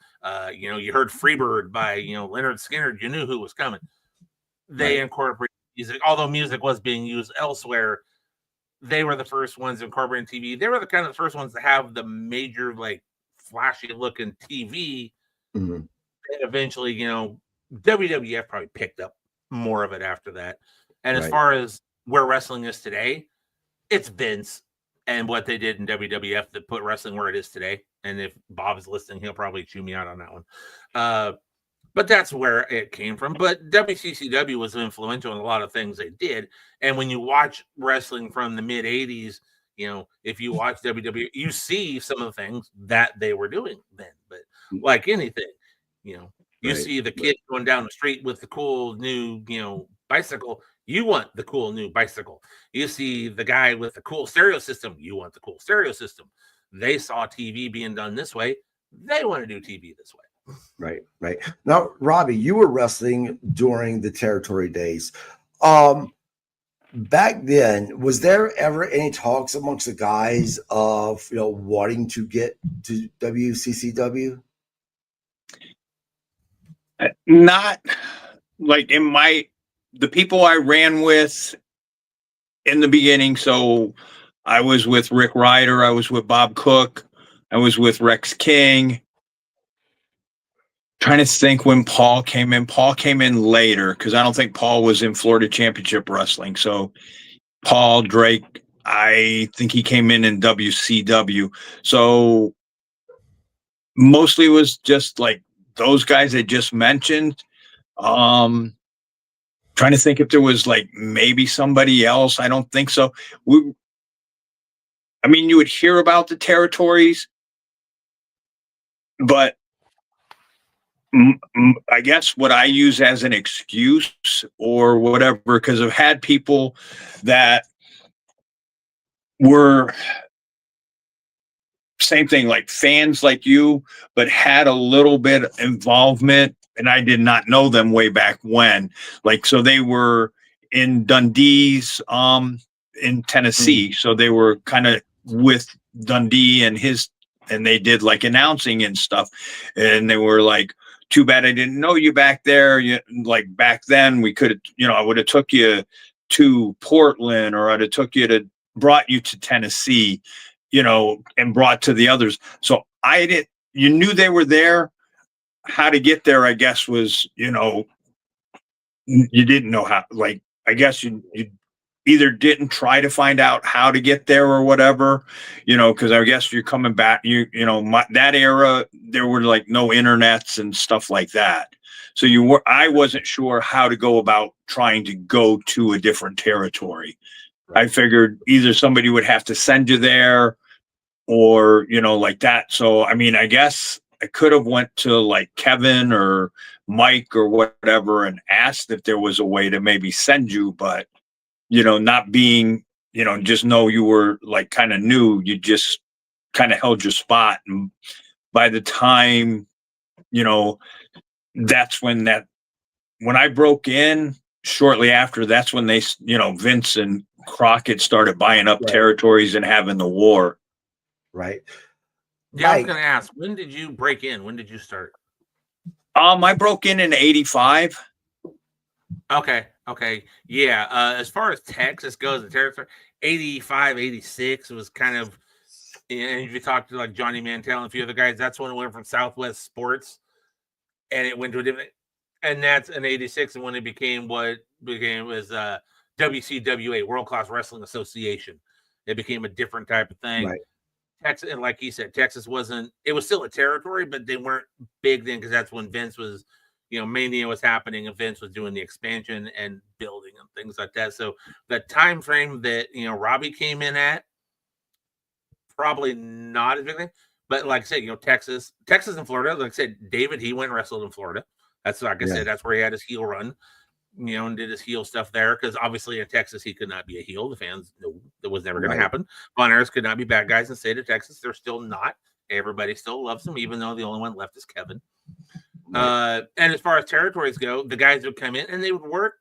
You heard Freebird by, Leonard Skinner. You knew who was coming. They incorporated music, although music was being used elsewhere. They were the first ones incorporating TV. They were the kind of the first ones to have the major, flashy looking TV. Mm-hmm. And eventually, WWF probably picked up more of it after that. And as far as where wrestling is today, it's Vince and what they did in WWF that put wrestling where it is today. And if Bob is listening, he'll probably chew me out on that one. But that's where it came from. But WCCW was influential in a lot of things they did. And when you watch wrestling from the mid 80s, if you watch WWF, you see some of the things that they were doing then. But like anything, you see the kid going down the street with the cool new, bicycle. You want the cool new bicycle. You see the guy with the cool stereo system. You want the cool stereo system. They saw TV being done this way. They want to do TV this way. Right. Now, Robbie, you were wrestling during the territory days. Back then, was there ever any talks amongst the guys of, wanting to get to WCCW? Not like the people I ran with in the beginning. So I was with Rick Ryder. I was with Bob Cook. I was with Rex King. Trying to think when Paul came in. Paul came in later because I don't think Paul was in Florida Championship Wrestling. So Paul Drake, I think he came in WCW. So mostly it was just like those guys I just mentioned. Trying to think if there was like maybe somebody else. I don't think so. I mean, you would hear about the territories, but I guess what I use as an excuse or whatever, because I've had people that were same thing, like fans like you, but had a little bit of involvement, and I did not know them way back when. Like, so they were in Dundee's in Tennessee. So they were kind of with Dundee and they did like announcing and stuff. And they were like, too bad I didn't know you back there. Like back then we could have, I would have took you to Portland, or I'd have brought you to Tennessee, and brought to the others. So you knew they were there. How to get there, I guess, was, you didn't know how, like, I guess you either didn't try to find out how to get there or whatever, because I guess you're coming back, that era, there were like no internets and stuff like that. So I wasn't sure how to go about trying to go to a different territory. Right. I figured either somebody would have to send you there or, like that. So, I mean, I guess I could have went to like Kevin or Mike or whatever and asked if there was a way to maybe send you, but not being, just know you were like kind of new, you just kind of held your spot. And by the time, that's when I broke in shortly after, that's when they, Vince and Crockett started buying up territories and having the war. Right. Yeah, I was going to ask, when did you break in? When did you start? I broke in 85. Okay. Yeah. As far as Texas goes, the territory, 85, 86 was kind of, and if you talk to like Johnny Mantel and a few other guys, that's when it went from Southwest Sports and it went to a different, and that's in 86. And when it became was WCWA, World Class Wrestling Association, it became a different type of thing. Right. Texas, and like he said, Texas it was still a territory, but they weren't big then because that's when Vince was, Mania was happening and Vince was doing the expansion and building and things like that. So the time frame that, Robbie came in at, probably not as big thing. But like I said, Texas and Florida, like I said, David, he went and wrestled in Florida. That's like I said, that's where he had his heel run, and did his heel stuff there. Because obviously in Texas, he could not be a heel. The fans knew that was never going to happen. Von Erich could not be bad guys in the state of Texas. They're still not. Everybody still loves him, even though the only one left is Kevin. Right. And as far as territories go, the guys would come in and they would work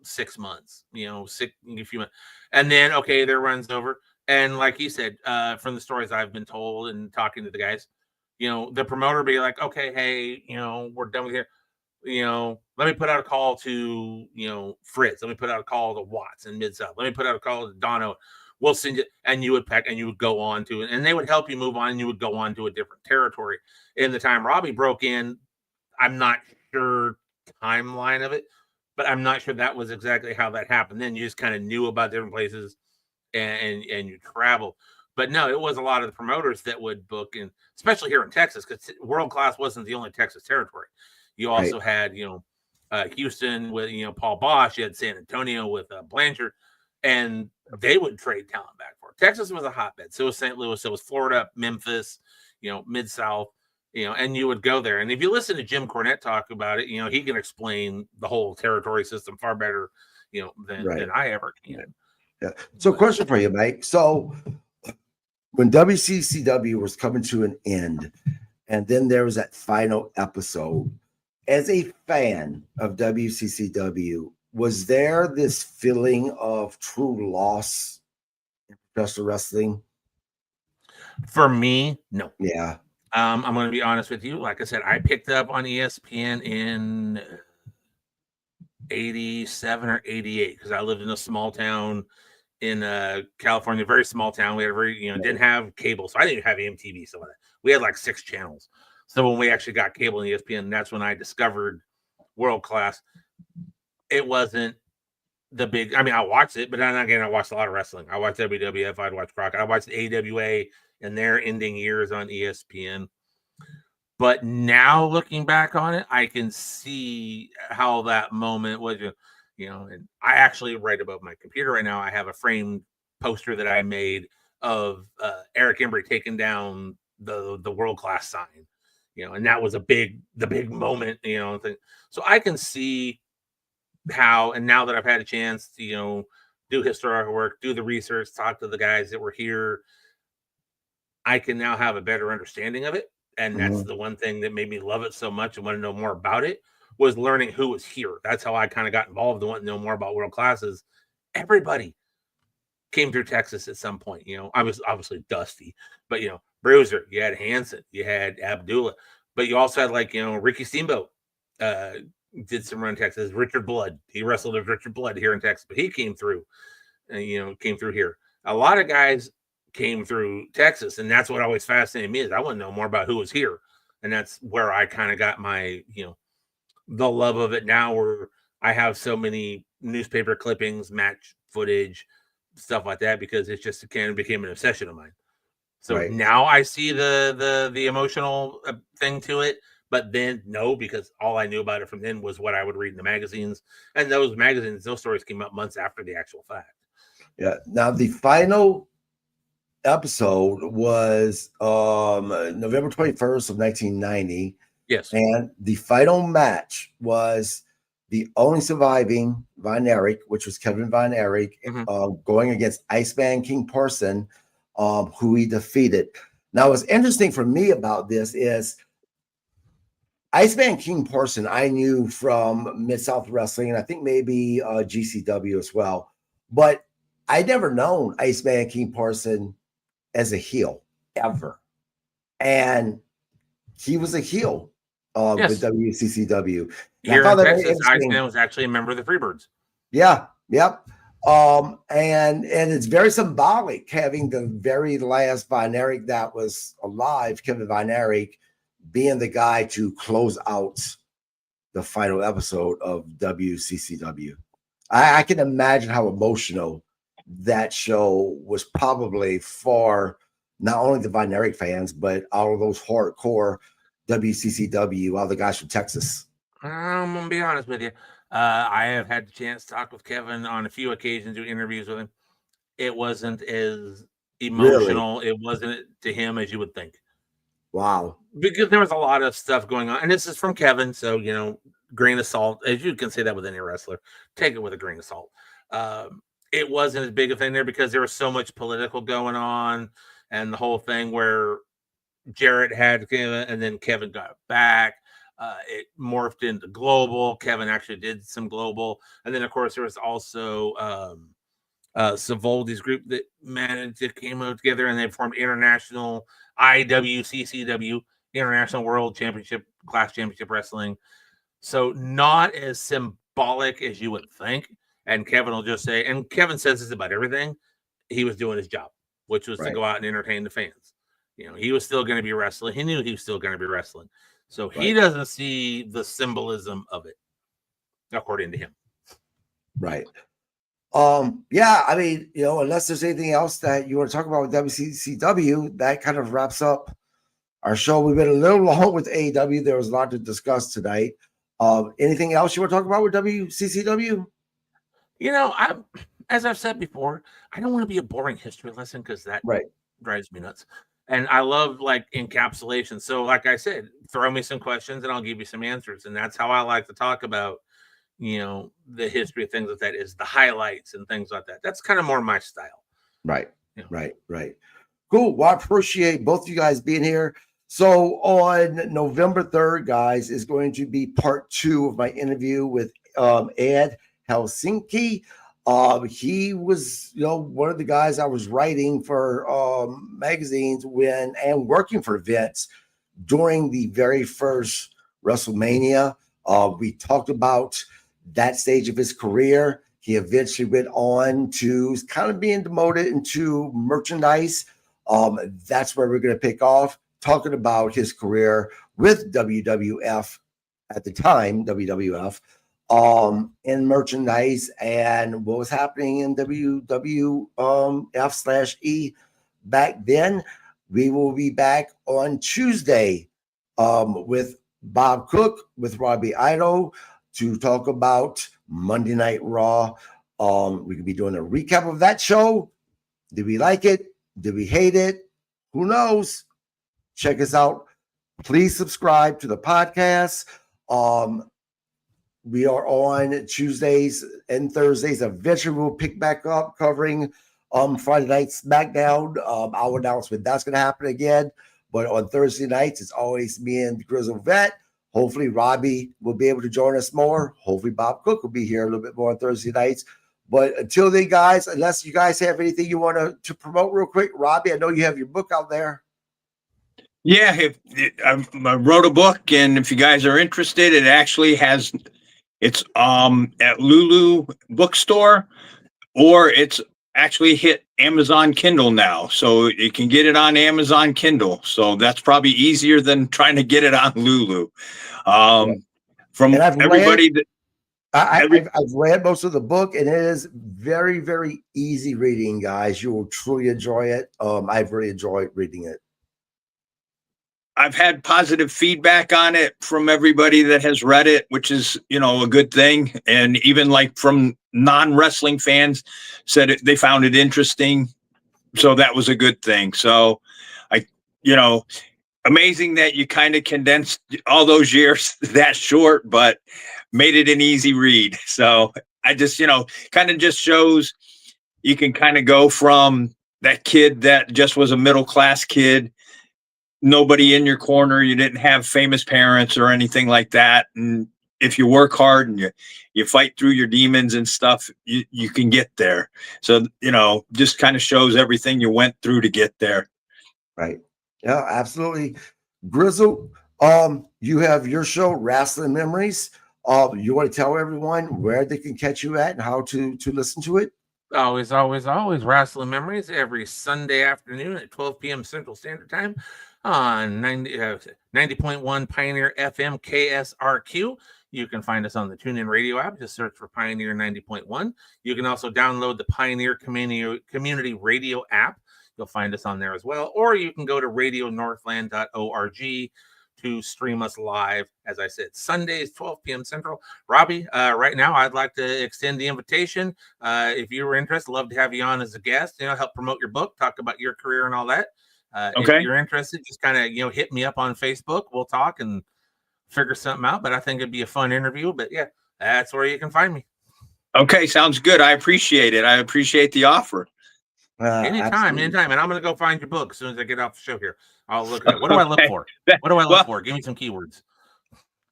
6 months, a few months. And then, their run's over. And like he said, from the stories I've been told and talking to the guys, the promoter be like, okay, hey, we're done with here. Let me put out a call to, Fritz. Let me put out a call to Watts in Mid-South. Let me put out a call to Dono. We'll send you, and you would pack and you would go on to it. And they would help you move on and you would go on to a different territory. In the time Robbie broke in, I'm not sure timeline of it, but I'm not sure that was exactly how that happened. Then you just kind of knew about different places and you traveled. But no, it was a lot of the promoters that would book, and especially here in Texas, because World Class wasn't the only Texas territory. You also had, Houston with, Paul Bosch. You had San Antonio with Blanchard, and they would trade talent back for it. Texas was a hotbed. So was St. Louis. So was Florida, Memphis, Mid-South, and you would go there. And if you listen to Jim Cornette talk about it, he can explain the whole territory system far better, than I ever can. Yeah. So question for you, Mike. So when WCCW was coming to an end, and then there was that final episode, as a fan of WCCW, was there this feeling of true loss in professional wrestling? For me, no. Yeah. I'm going to be honest with you. Like I said, I picked up on ESPN in 87 or 88 because I lived in a small town in California, very small town. We had didn't have cable, so I didn't have MTV. So we had like 6 channels. So when we actually got cable and ESPN, that's when I discovered World Class. It wasn't the big. I mean, I watched it, but then again, I watched a lot of wrestling. I watched WWF. I'd watch Crockett. I watched AWA in their ending years on ESPN. But now looking back on it, I can see how that moment was. And I actually, right above my computer right now, I have a framed poster that I made of Eric Embry taking down the World Class sign. And that was the big moment. So I can see how, and now that I've had a chance to do historical work, do the research, talk to the guys that were here, I can now have a better understanding of it. And that's the one thing that made me love it so much and want to know more about it, was learning who was here. That's how I kind of got involved and want to know more about World Classes. Everybody came through Texas at some point. I was obviously Dusty, but Bruiser, you had Hanson, you had Abdullah, but you also had Ricky Steamboat did some run in Texas. Richard Blood, he wrestled with Richard Blood here in Texas, but he came through here. A lot of guys came through Texas, and that's what always fascinated me, is I want to know more about who was here. And that's where I kind of got my the love of it now, where I have so many newspaper clippings, match footage, stuff like that, because it's just kind of became an obsession of mine. So now I see the emotional thing to it, but then no, because all I knew about it from then was what I would read in the magazines, and those stories came out months after the actual fact. Yeah. Now the final episode was November 21st of 1990. Yes. And the final match was the only surviving Von Erich, which was Kevin Von Erich, going against Iceman King Parson, who he defeated. Now, what's interesting for me about this is Iceman King Parson I knew from Mid-South Wrestling, and I think maybe GCW as well. But I never known Iceman King Parson as a heel, ever. And he was a heel with WCCW. Here in Texas, Iceman was actually a member of the Freebirds. Yeah, yep. And it's very symbolic having the very last Von Erich that was alive, Kevin Von Erich, being the guy to close out the final episode of WCCW. I can imagine how emotional that show was probably for not only the Von Erich fans, but all of those hardcore WCCW, all the guys from Texas. I'm going to be honest with you. I have had the chance to talk with Kevin on a few occasions, do interviews with him. It wasn't as emotional. Really? It wasn't to him as you would think. Wow. Because there was a lot of stuff going on. And this is from Kevin. So, grain of salt, as you can say that with any wrestler, take it with a grain of salt. It wasn't as big a thing there because there was so much political going on, and the whole thing where Jarrett had Kevin and then Kevin got back. It morphed into global. Kevin actually did some global. And then, of course, there was also Savoldi's group that managed to came out together, and they formed international IWCCW, International World Championship, Class Championship Wrestling. So not as symbolic as you would think. And Kevin will just say, and Kevin says this about everything, he was doing his job, which was to go out and entertain the fans. He was still going to be wrestling. He knew he was still going to be wrestling. So he doesn't see the symbolism of it, according to him. Right. Yeah, I mean, unless there's anything else that you want to talk about with WCCW, that kind of wraps up our show. We've been a little long with AEW. There was a lot to discuss tonight. Anything else you want to talk about with WCCW? As I've said before, I don't want to be a boring history lesson, because that drives me nuts. And I love encapsulation. So like I said, throw me some questions and I'll give you some answers. And that's how I like to talk about, the history of things like that, is the highlights and things like that. That's kind of more my style. Right. Right. Cool. Well, I appreciate both of you guys being here. So on November 3rd, guys, is going to be part 2 of my interview with Ed Helsinki. He was, one of the guys I was writing for magazines and working for events during the very first WrestleMania. We talked about that stage of his career. He eventually went on to kind of being demoted into merchandise. That's where we're going to pick off, talking about his career with WWF at the time, WWF, in merchandise and what was happening in WWF/E back then. We will be back on Tuesday with Bob Cook, with Robbie Ido, to talk about Monday Night Raw. We could be doing a recap of that show. Did we like it? Did we hate it? Who knows? Check us out. Please subscribe to the podcast. We are on Tuesdays and Thursdays. Eventually, we'll pick back up covering Friday Night SmackDown. I'll announce when that's going to happen again. But on Thursday nights, it's always me and the Grizzle Vet. Hopefully, Robbie will be able to join us more. Hopefully, Bob Cook will be here a little bit more on Thursday nights. But until then, guys, unless you guys have anything you want to promote real quick, Robbie, I know you have your book out there. Yeah, I wrote a book, and if you guys are interested, it actually has. It's at Lulu Bookstore, or it's actually hit Amazon Kindle now, so you can get it on Amazon Kindle. So that's probably easier than trying to get it on Lulu. From everybody that I've read most of the book, and it is very, very easy reading, guys. You will truly enjoy it. I've really enjoyed reading it. I've had positive feedback on it from everybody that has read it, which is, a good thing. And even like from non-wrestling fans said they found it interesting. So that was a good thing. So amazing that you kind of condensed all those years that short, but made it an easy read. So I just, kind of just shows you can kind of go from that kid that just was a middle-class kid, nobody in your corner, you didn't have famous parents or anything like that, and if you work hard and you fight through your demons and stuff, you can get there. So just kind of shows everything you went through to get there. Right. Yeah, absolutely. Grizzle, you have your show, Wrestling Memories. You want to tell everyone where they can catch you at and how to listen to it? Always Wrestling Memories every Sunday afternoon at 12 p.m. Central Standard Time on 90.1 Pioneer FM KSRQ. You can find us on the TuneIn Radio app. Just search for Pioneer 90.1. You can also download the Pioneer Community Radio app. You'll find us on there as well. Or you can go to radionorthland.org to stream us live. As I said, Sundays, 12 p.m. Central. Robbie, right now, I'd like to extend the invitation. If you were interested, love to have you on as a guest, help promote your book, talk about your career and all that. Okay. If you're interested, just kind of, hit me up on Facebook. We'll talk and figure something out, but I think it'd be a fun interview. But yeah, that's where you can find me. Okay. Sounds good. I appreciate it. I appreciate the offer. Anytime. And I'm going to go find your book as soon as I get off the show here. I'll look at it. What do I look for? What do I look for? Give me some keywords.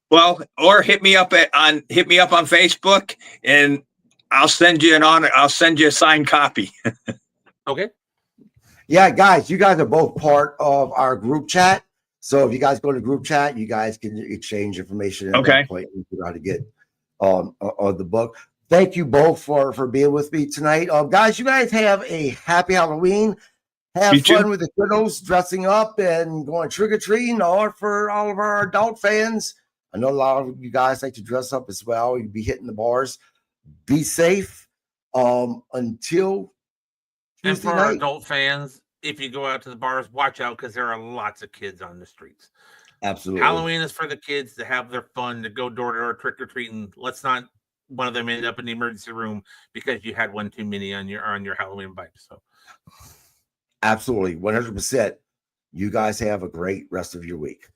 Well, or hit me up on Facebook, and I'll send you a signed copy. Okay. Yeah, guys, you guys are both part of our group chat. So if you guys go to group chat, you guys can exchange information at that point and figure out how to get on the book. Thank you both for being with me tonight. Guys, you guys have a happy Halloween. Have fun with the kiddos dressing up and going trick-or-treating, or for all of our adult fans. I know a lot of you guys like to dress up as well. You'll be hitting the bars. Be safe until Tuesday and for night. Our adult fans, if you go out to the bars, watch out because there are lots of kids on the streets. Absolutely. Halloween is for the kids to have their fun, to go door-to-door trick-or-treating. Let's not one of them end up in the emergency room because you had one too many on your Halloween bike. So absolutely, 100%. You guys have a great rest of your week.